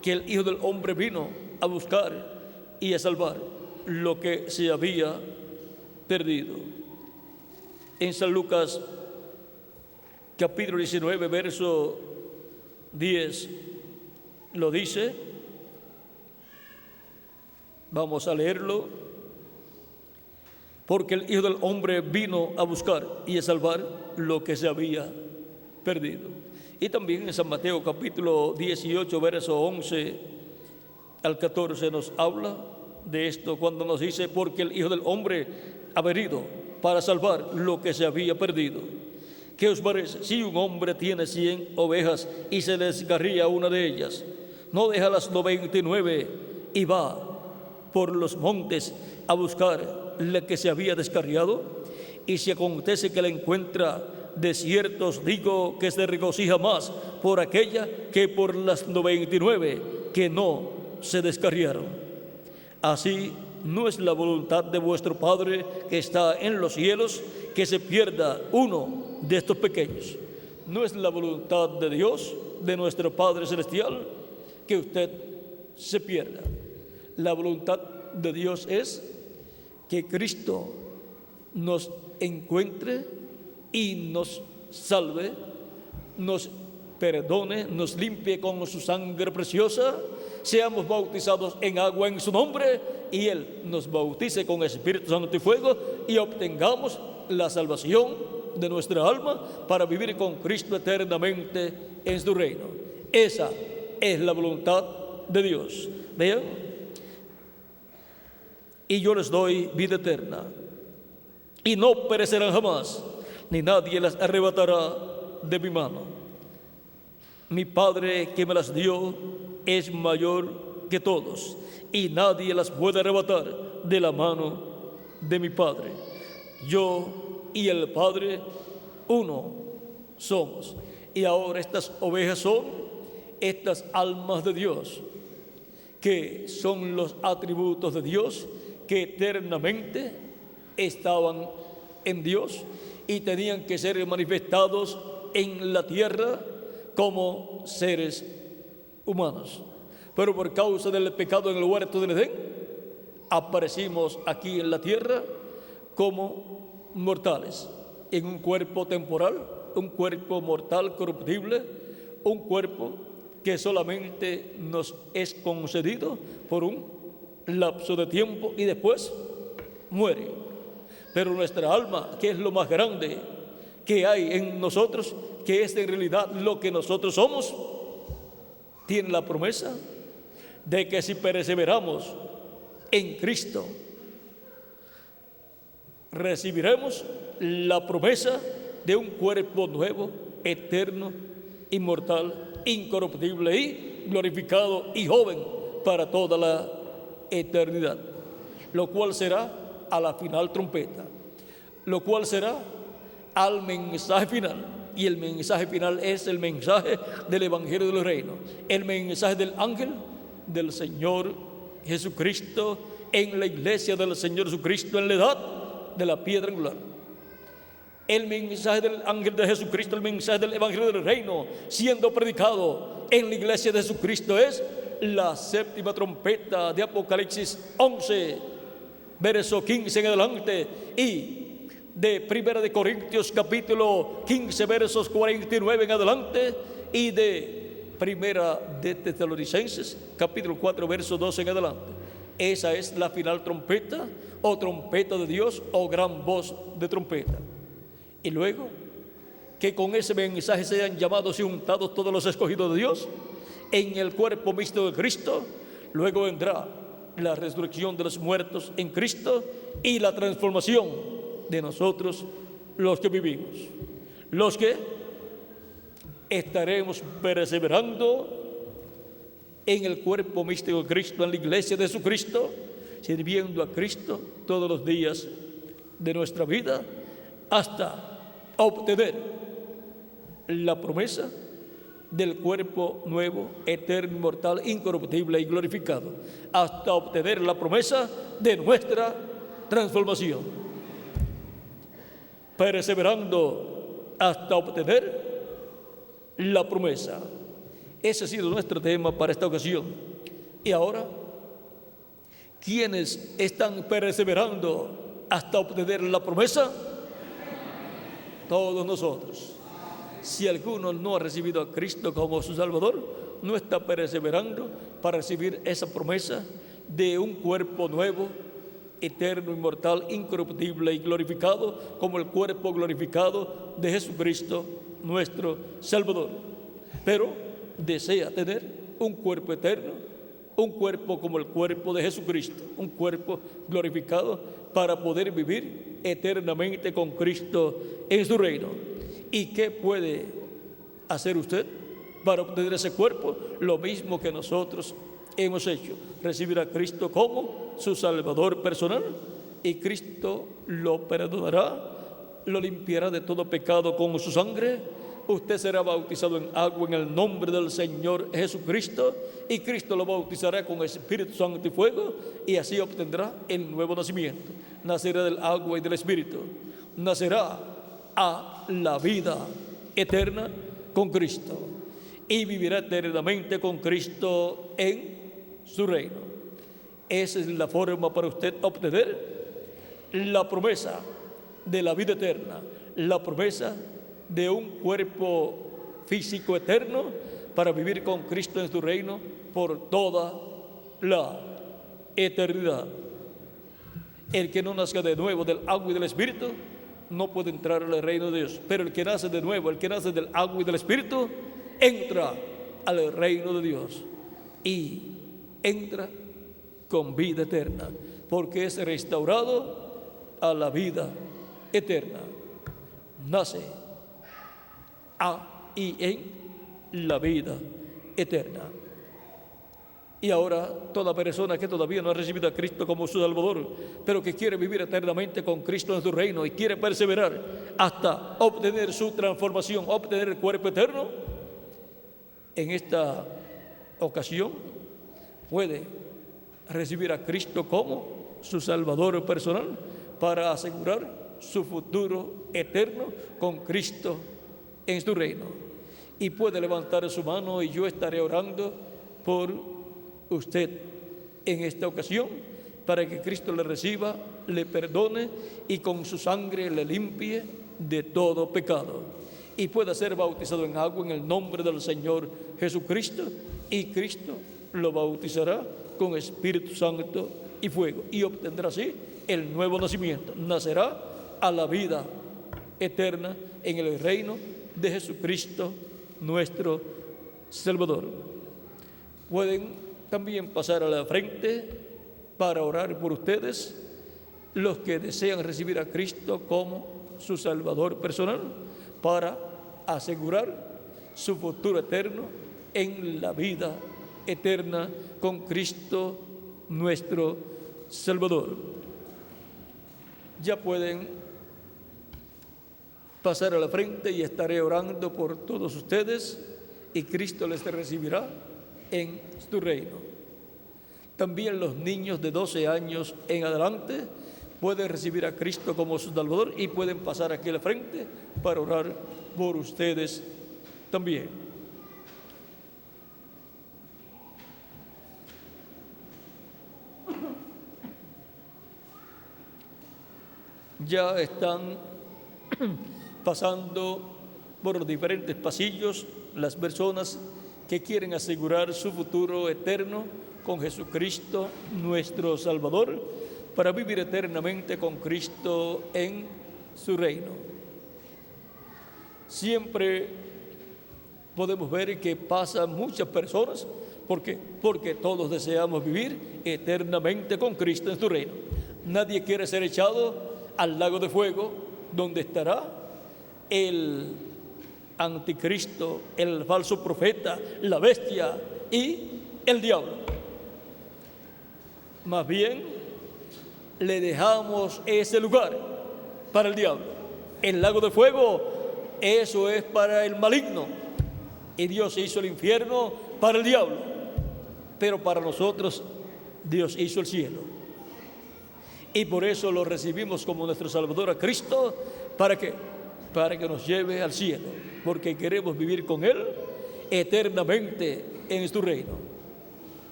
A: que el Hijo del Hombre vino a buscar y a salvar lo que se había perdido. En San Lucas capítulo 19, verso 10, lo dice. Vamos a leerlo. Porque el Hijo del Hombre vino a buscar y a salvar lo que se había perdido. Y también en San Mateo capítulo 18, verso 11 al 14 nos habla de esto cuando nos dice, porque el Hijo del Hombre ha venido para salvar lo que se había perdido. ¿Qué os parece? Si un hombre tiene 100 ovejas y se le descarría una de ellas, ¿no deja las 99 y va por los montes a buscar la que se había descarriado? Y si acontece que la encuentra, de cierto os digo que se regocija más por aquella que por las 99 que no se descarriaron. Así no es la voluntad de vuestro Padre que está en los cielos que se pierda uno de estos pequeños. No es la voluntad de Dios, de nuestro Padre Celestial, que usted se pierda. La voluntad de Dios es que Cristo nos encuentre y nos salve, nos perdone, nos limpie con su sangre preciosa, seamos bautizados en agua en su nombre y Él nos bautice con Espíritu Santo y fuego y obtengamos la salvación de nuestra alma para vivir con Cristo eternamente en su reino. Esa es la voluntad de Dios. Vean, y yo les doy vida eterna y no perecerán jamás, ni nadie las arrebatará de mi mano. Mi Padre que me las dio es mayor que todos y nadie las puede arrebatar de la mano de mi Padre. Yo y el Padre uno somos. Y ahora estas ovejas son estas almas de Dios, que son los atributos de Dios, que eternamente estaban en Dios y tenían que ser manifestados en la tierra como seres humanos. Pero por causa del pecado en el huerto del Edén, aparecimos aquí en la tierra como mortales, en un cuerpo temporal, un cuerpo mortal corruptible, un cuerpo que solamente nos es concedido por un lapso de tiempo y después muere. Pero nuestra alma, que es lo más grande que hay en nosotros, que es en realidad lo que nosotros somos, tiene la promesa de que si perseveramos en Cristo, recibiremos la promesa de un cuerpo nuevo, eterno, inmortal, incorruptible y glorificado y joven para toda la eternidad, lo cual será a la final trompeta, lo cual será al mensaje final. Y el mensaje final es el mensaje del Evangelio de los Reinos, el mensaje del ángel del Señor Jesucristo en la iglesia del Señor Jesucristo en la edad de la piedra angular. El mensaje del ángel de Jesucristo, el mensaje del Evangelio del Reino, siendo predicado en la iglesia de Jesucristo, es la séptima trompeta de Apocalipsis 11, verso 15 en adelante, y de Primera de Corintios capítulo 15, versos 49 en adelante, y de Primera de Tesalonicenses capítulo 4, verso 12 en adelante. Esa es la final trompeta, o trompeta de Dios, o gran voz de trompeta. Y luego, que con ese mensaje sean llamados y untados todos los escogidos de Dios en el cuerpo místico de Cristo. Luego vendrá la resurrección de los muertos en Cristo y la transformación de nosotros, los que vivimos, los que estaremos perseverando en el cuerpo místico de Cristo, en la iglesia de Jesucristo, sirviendo a Cristo todos los días de nuestra vida, hasta obtener la promesa del cuerpo nuevo, eterno, inmortal, incorruptible y glorificado, hasta obtener la promesa de nuestra transformación, perseverando hasta obtener la promesa. Ese ha sido nuestro tema para esta ocasión. Y ahora, ¿quiénes están perseverando hasta obtener la promesa? Todos nosotros. Si alguno no ha recibido a Cristo como su Salvador, no está perseverando para recibir esa promesa de un cuerpo nuevo, eterno, inmortal, incorruptible y glorificado, como el cuerpo glorificado de Jesucristo, nuestro Salvador. Pero desea tener un cuerpo eterno, un cuerpo como el cuerpo de Jesucristo, un cuerpo glorificado para poder vivir eternamente con Cristo en su reino. ¿Y qué puede hacer usted para obtener ese cuerpo? Lo mismo que nosotros hemos hecho: recibir a Cristo como su Salvador personal, y Cristo lo perdonará, lo limpiará de todo pecado con su sangre. Usted será bautizado en agua en el nombre del Señor Jesucristo, y Cristo lo bautizará con Espíritu Santo y fuego, y así obtendrá el nuevo nacimiento. Nacerá del agua y del Espíritu, nacerá a la vida eterna con Cristo, y vivirá eternamente con Cristo en su reino. Esa es la forma para usted obtener la promesa de la vida eterna, la promesa de un cuerpo físico eterno para vivir con Cristo en su reino por toda la eternidad. El que no nazca de nuevo del agua y del Espíritu no puede entrar al reino de Dios, pero el que nace de nuevo, el que nace del agua y del Espíritu, entra al reino de Dios y entra con vida eterna, porque es restaurado a la vida eterna. Nace a y en la vida eterna. Y ahora, toda persona que todavía no ha recibido a Cristo como su Salvador, pero que quiere vivir eternamente con Cristo en su reino y quiere perseverar hasta obtener su transformación, obtener el cuerpo eterno, en esta ocasión puede recibir a Cristo como su Salvador personal para asegurar su futuro eterno con Cristo en su reino. Y puede levantar su mano y yo estaré orando por usted en esta ocasión, para que Cristo le reciba, le perdone y con su sangre le limpie de todo pecado. y pueda ser bautizado en agua en el nombre del Señor Jesucristo, y Cristo lo bautizará con Espíritu Santo y fuego, y obtendrá así el nuevo nacimiento. Nacerá a la vida eterna en el reino de Jesucristo, nuestro Salvador. Pueden también pasar a la frente para orar por ustedes, los que desean recibir a Cristo como su Salvador personal, para asegurar su futuro eterno en la vida eterna con Cristo nuestro Salvador. Ya pueden pasar a la frente y estaré orando por todos ustedes, y Cristo les recibirá en su reino. También los niños de 12 años en adelante pueden recibir a Cristo como su Salvador y pueden pasar aquí a la frente para orar por ustedes también. Ya están pasando por los diferentes pasillos las personas que quieren asegurar su futuro eterno con Jesucristo nuestro Salvador, para vivir eternamente con Cristo en su reino. Siempre podemos ver que pasan muchas personas. ¿Por qué? Porque todos deseamos vivir eternamente con Cristo en su reino. Nadie quiere ser echado al lago de fuego, donde estará el anticristo, el falso profeta, la bestia y el diablo. Más bien, le dejamos ese lugar para el diablo. El lago de fuego, eso es para el maligno, y Dios hizo el infierno para el diablo, pero para nosotros Dios hizo el cielo, y por eso lo recibimos como nuestro Salvador a Cristo. ¿Para qué? Para que nos lleve al cielo, porque queremos vivir con Él eternamente en su reino.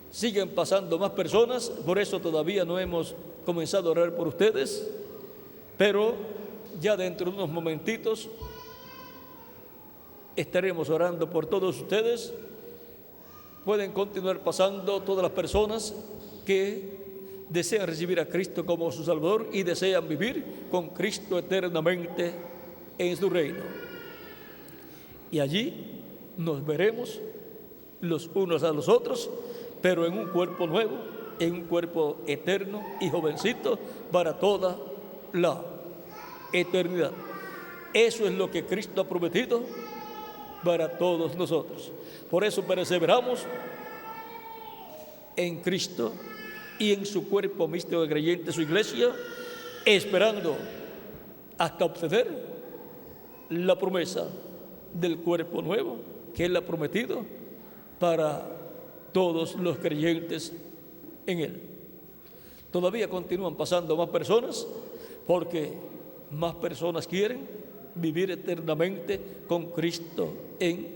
A: Siguen pasando más personas, por eso todavía no hemos comenzado a orar por ustedes, pero ya dentro de unos momentitos estaremos orando por todos ustedes. Pueden continuar pasando todas las personas que desean recibir a Cristo como su Salvador y desean vivir con Cristo eternamente en su reino. Y allí nos veremos los unos a los otros, pero en un cuerpo nuevo, en un cuerpo eterno y jovencito para toda la eternidad. Eso es lo que Cristo ha prometido para todos nosotros. Por eso perseveramos en Cristo y en su cuerpo místico de creyentes, su iglesia, esperando hasta obtener la promesa del cuerpo nuevo que Él ha prometido para todos los creyentes en Él. Todavía continúan pasando más personas, porque más personas quieren vivir eternamente con Cristo en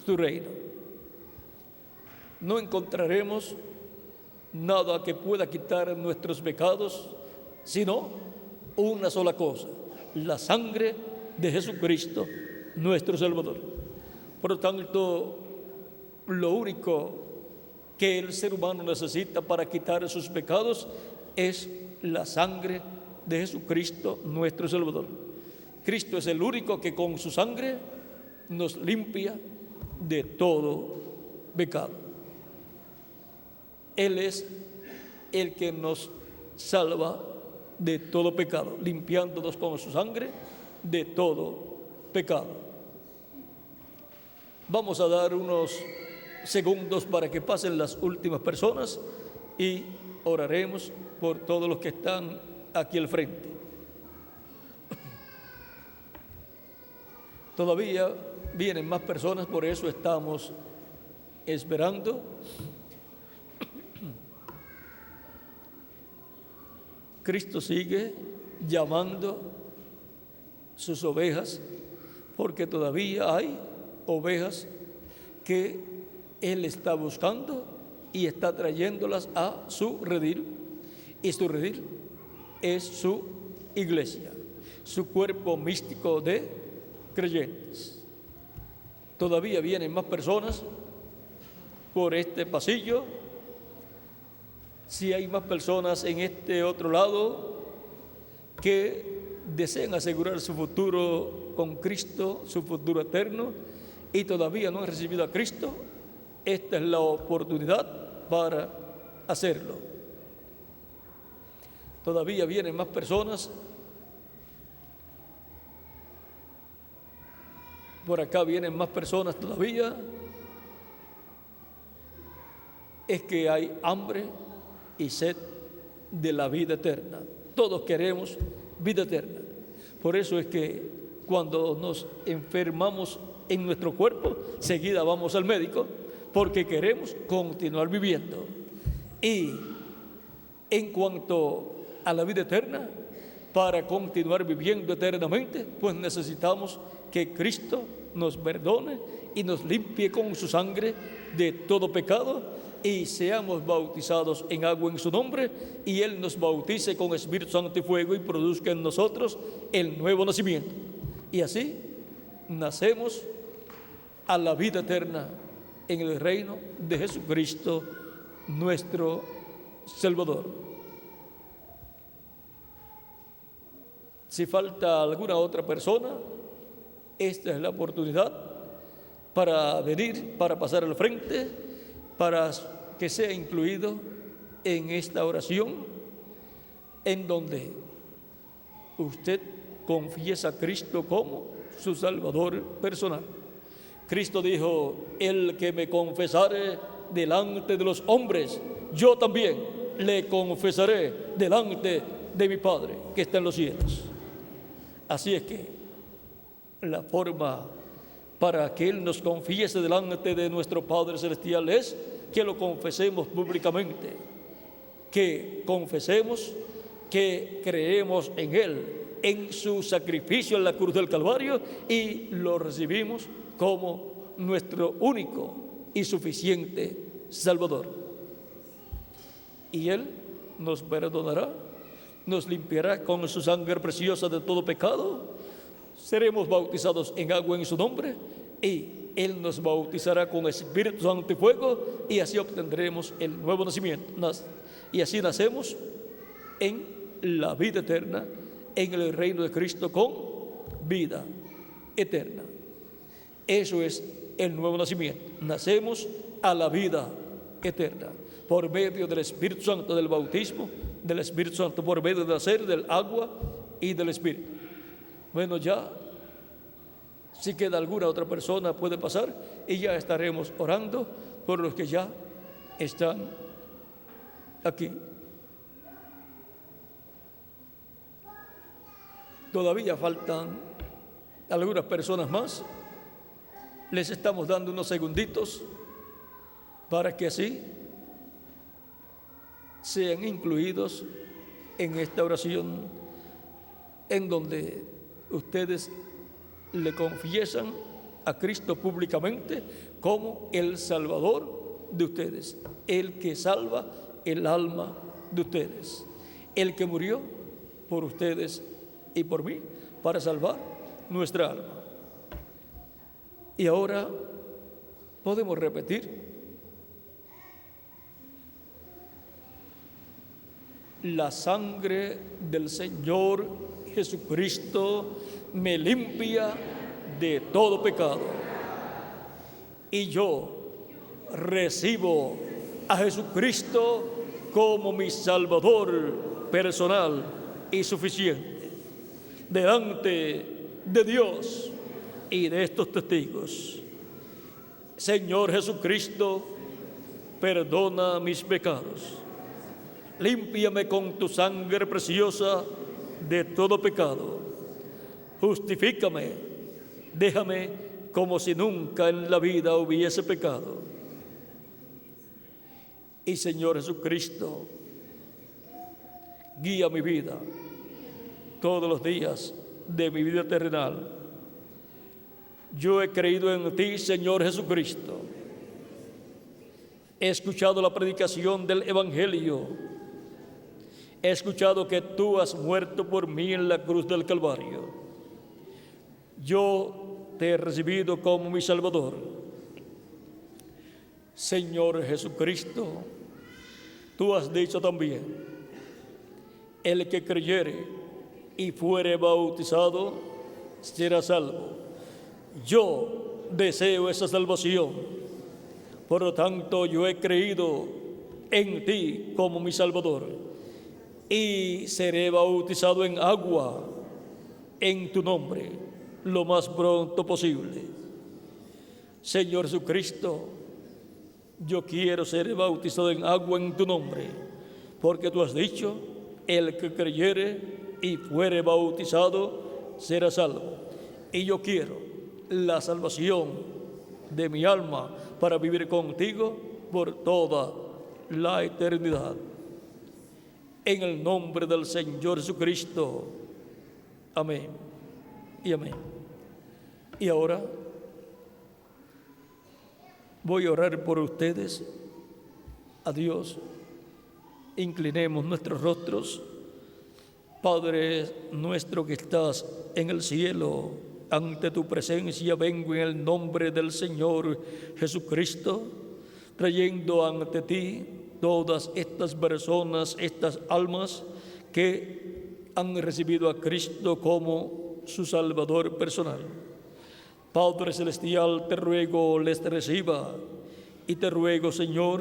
A: su reino. No encontraremos nada que pueda quitar nuestros pecados, sino una sola cosa: la sangre de Jesucristo, nuestro Salvador. Por lo tanto, lo único que el ser humano necesita para quitar sus pecados es la sangre de Jesucristo, nuestro Salvador. Cristo es el único que con su sangre nos limpia de todo pecado. Él es el que nos salva de todo pecado, limpiándonos con su sangre de todo pecado. Vamos a dar unos segundos para que pasen las últimas personas y oraremos por todos los que están aquí al frente. Todavía vienen más personas, por eso estamos esperando. Cristo sigue llamando sus ovejas, porque todavía hay ovejas que Él está buscando y está trayéndolas a su redil, y su redil es su iglesia, su cuerpo místico de creyentes. Todavía vienen más personas por este pasillo. Si hay más personas en este otro lado que desean asegurar su futuro con Cristo, su futuro eterno, y todavía no han recibido a Cristo, esta es la oportunidad para hacerlo. Todavía vienen más personas. Por acá vienen más personas todavía. Es que hay hambre y sed de la vida eterna. Todos queremos vida eterna. Por eso es que cuando nos enfermamos en nuestro cuerpo, seguida vamos al médico, porque queremos continuar viviendo. Y en cuanto a la vida eterna, para continuar viviendo eternamente, pues necesitamos que Cristo nos perdone y nos limpie con su sangre de todo pecado, y seamos bautizados en agua en su nombre, y Él nos bautice con Espíritu Santo y fuego, y produzca en nosotros el nuevo nacimiento. Y así nacemos a la vida eterna en el reino de Jesucristo, nuestro Salvador. Si falta alguna otra persona, esta es la oportunidad para venir, para pasar al frente, para que sea incluido en esta oración, en donde usted confiesa a Cristo como su Salvador personal. Cristo dijo: el que me confesare delante de los hombres, yo también le confesaré delante de mi Padre que está en los cielos. Así es que la forma para que Él nos confiese delante de nuestro Padre Celestial es que lo confesemos públicamente, que confesemos que creemos en Él, en su sacrificio en la cruz del Calvario, y lo recibimos como nuestro único y suficiente Salvador. Y Él nos perdonará, nos limpiará con su sangre preciosa de todo pecado, seremos bautizados en agua en su nombre, y Él nos bautizará con Espíritu Santo y fuego, y así obtendremos el nuevo nacimiento. Y así nacemos en la vida eterna, en el reino de Cristo con vida eterna. Eso es el nuevo nacimiento. Nacemos a la vida eterna por medio del Espíritu Santo, del bautismo del Espíritu Santo, por medio de nacer del agua y del Espíritu. Bueno, ya si queda alguna otra persona puede pasar, y ya estaremos orando por los que ya están aquí. Todavía faltan algunas personas más. Les estamos dando unos segunditos para que así sean incluidos en esta oración, en donde ustedes le confiesan a Cristo públicamente como el Salvador de ustedes, el que salva el alma de ustedes, el que murió por ustedes y por mí para salvar nuestra alma. Y ahora podemos repetir: la sangre del Señor Jesucristo me limpia de todo pecado, y yo recibo a Jesucristo como mi Salvador personal y suficiente delante de Dios y de estos testigos. Señor Jesucristo, perdona mis pecados, límpiame con tu sangre preciosa de todo pecado, justifícame, déjame como si nunca en la vida hubiese pecado. Y Señor Jesucristo, guía mi vida todos los días de mi vida terrenal. Yo he creído en ti, Señor Jesucristo. He escuchado la predicación del Evangelio. He escuchado que tú has muerto por mí en la cruz del Calvario. yo te he recibido como mi Salvador. Señor Jesucristo, tú has dicho también, el que creyere y fuere bautizado será salvo. Yo deseo esa salvación, por lo tanto yo he creído en ti como mi Salvador y seré bautizado en agua en tu nombre lo más pronto posible. Señor Jesucristo, yo quiero ser bautizado en agua en tu nombre, porque tú has dicho, el que creyere y fuere bautizado será salvo. Y yo quiero la salvación de mi alma para vivir contigo por toda la eternidad. En el nombre del Señor Jesucristo. Amén y amén. Y ahora voy a orar por ustedes. A Dios, inclinemos nuestros rostros. Padre nuestro que estás en el cielo, ante tu presencia vengo en el nombre del Señor Jesucristo, trayendo ante ti todas estas personas, estas almas que han recibido a Cristo como su Salvador personal. Padre Celestial, te ruego les reciba y te ruego, Señor,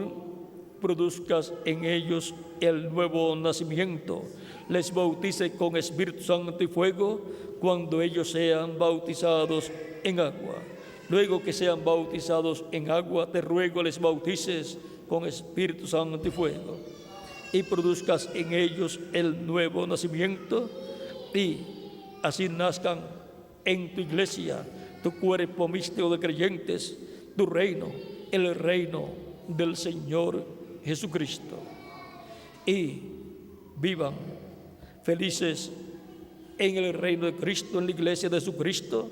A: produzcas en ellos el nuevo nacimiento, les bautice con Espíritu Santo y fuego cuando ellos sean bautizados en agua. Luego que sean bautizados en agua, te ruego les bautices con Espíritu Santo y fuego y produzcas en ellos el nuevo nacimiento y así nazcan en tu iglesia, tu cuerpo místico de creyentes, tu reino, el reino del Señor Jesucristo, y vivan felices en el reino de Cristo, en la iglesia de Jesucristo,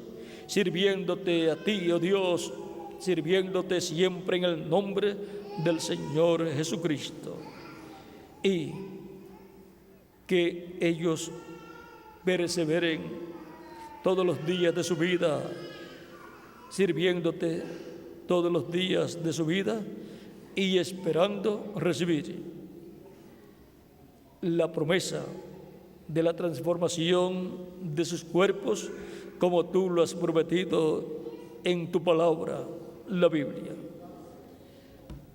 A: sirviéndote a ti, oh Dios, sirviéndote siempre en el nombre del Señor Jesucristo, y que ellos perseveren todos los días de su vida, sirviéndote todos los días de su vida y esperando recibir la promesa de la transformación de sus cuerpos como tú lo has prometido en tu palabra, la Biblia.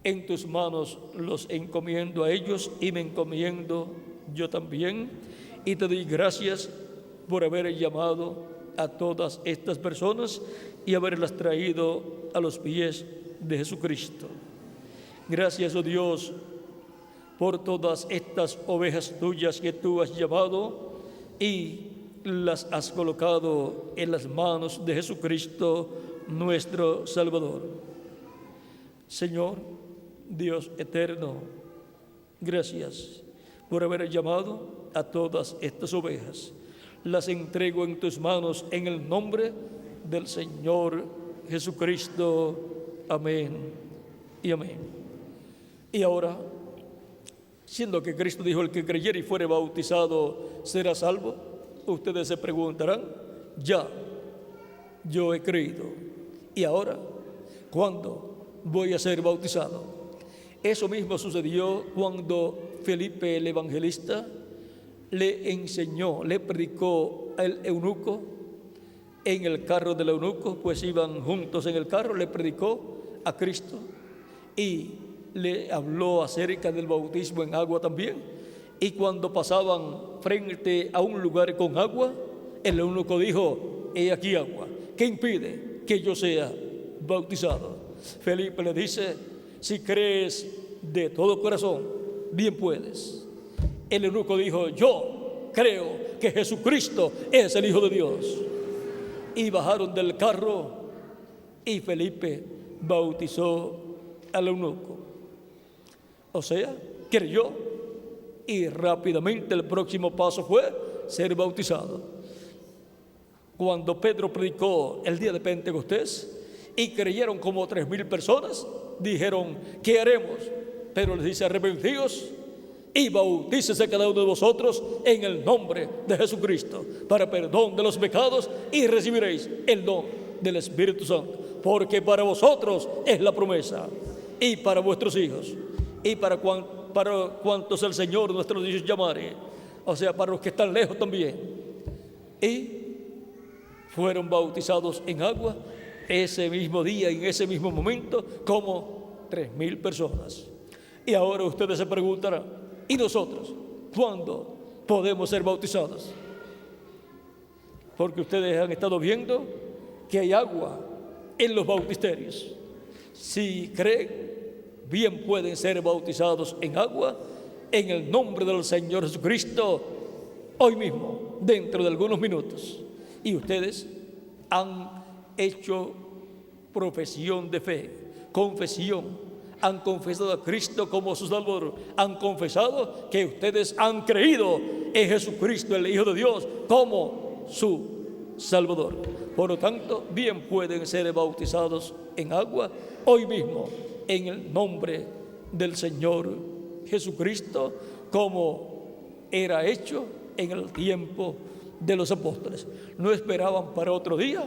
A: En tus manos los encomiendo a ellos y me encomiendo yo también, y te doy gracias por haber llamado a todas estas personas y haberlas traído a los pies de Jesucristo. Gracias, oh Dios, por todas estas ovejas tuyas que tú has llamado y las has colocado en las manos de Jesucristo, nuestro Salvador. Señor, Dios eterno, gracias por haber llamado a todas estas ovejas. Las entrego en tus manos en el nombre del Señor Jesucristo. Amén y amén. Y ahora, siendo que Cristo dijo, el que creyere y fuere bautizado será salvo, ustedes se preguntarán, ya, yo he creído, y ahora, ¿cuándo voy a ser bautizado? Eso mismo sucedió cuando Felipe el evangelista le enseñó, le predicó al eunuco en el carro del eunuco, pues iban juntos en el carro, le predicó a Cristo y le habló acerca del bautismo en agua también. Y cuando pasaban frente a un lugar con agua, el eunuco dijo, he aquí agua, ¿qué impide que yo sea bautizado? Felipe le dice, si crees de todo corazón, bien puedes. El eunuco dijo, yo creo que Jesucristo es el Hijo de Dios. Y bajaron del carro y Felipe bautizó al eunuco. O sea, creyó y rápidamente el próximo paso fue ser bautizado. Cuando Pedro predicó el día de Pentecostés y creyeron como 3,000 personas, dijeron, ¿qué haremos? Pedro les dice, arrepentíos y bautícese cada uno de vosotros en el nombre de Jesucristo para perdón de los pecados y recibiréis el don del Espíritu Santo, porque para vosotros es la promesa y para vuestros hijos y para cuantos el Señor nuestro Dios llamare, o sea, para los que están lejos también. Y fueron bautizados en agua ese mismo día, en ese mismo momento, como 3,000 personas. Y ahora ustedes se preguntarán, ¿y nosotros cuándo podemos ser bautizados? Porque ustedes han estado viendo que hay agua en los bautisterios. Si creen, bien pueden ser bautizados en agua en el nombre del Señor Jesucristo hoy mismo, dentro de algunos minutos. Y ustedes han hecho profesión de fe, confesión, han confesado a Cristo como su Salvador, han confesado que ustedes han creído en Jesucristo, el Hijo de Dios, como su Salvador. Por lo tanto, bien pueden ser bautizados en agua hoy mismo, en el nombre del Señor Jesucristo, como era hecho en el tiempo de los apóstoles. No esperaban para otro día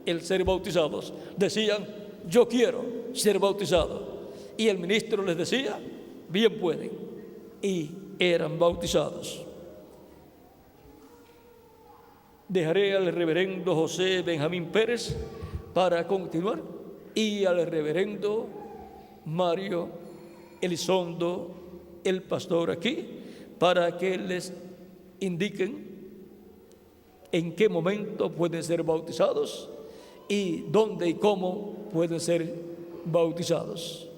A: el ser bautizados. Decían, yo quiero ser bautizado. Y el ministro les decía, bien pueden. Y eran bautizados. Dejaré al reverendo José Benjamín Pérez para continuar y al reverendo Mario Elizondo, el pastor aquí, para que les indiquen en qué momento pueden ser bautizados y dónde y cómo pueden ser bautizados.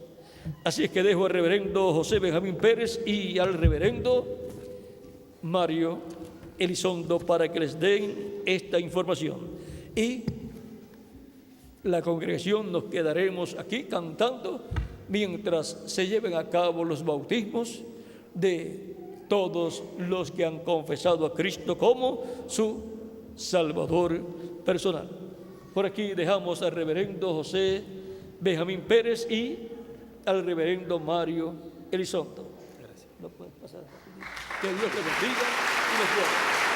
A: Así es que dejo al reverendo José Benjamín Pérez y al reverendo Mario Elizondo para que les den esta información. Y la congregación nos quedaremos aquí cantando mientras se lleven a cabo los bautismos de todos los que han confesado a Cristo como su Salvador personal. Por aquí dejamos al reverendo José Benjamín Pérez y al reverendo Mario Elizondo. Gracias. No puedes pasar. Que Dios te bendiga y nos guarde.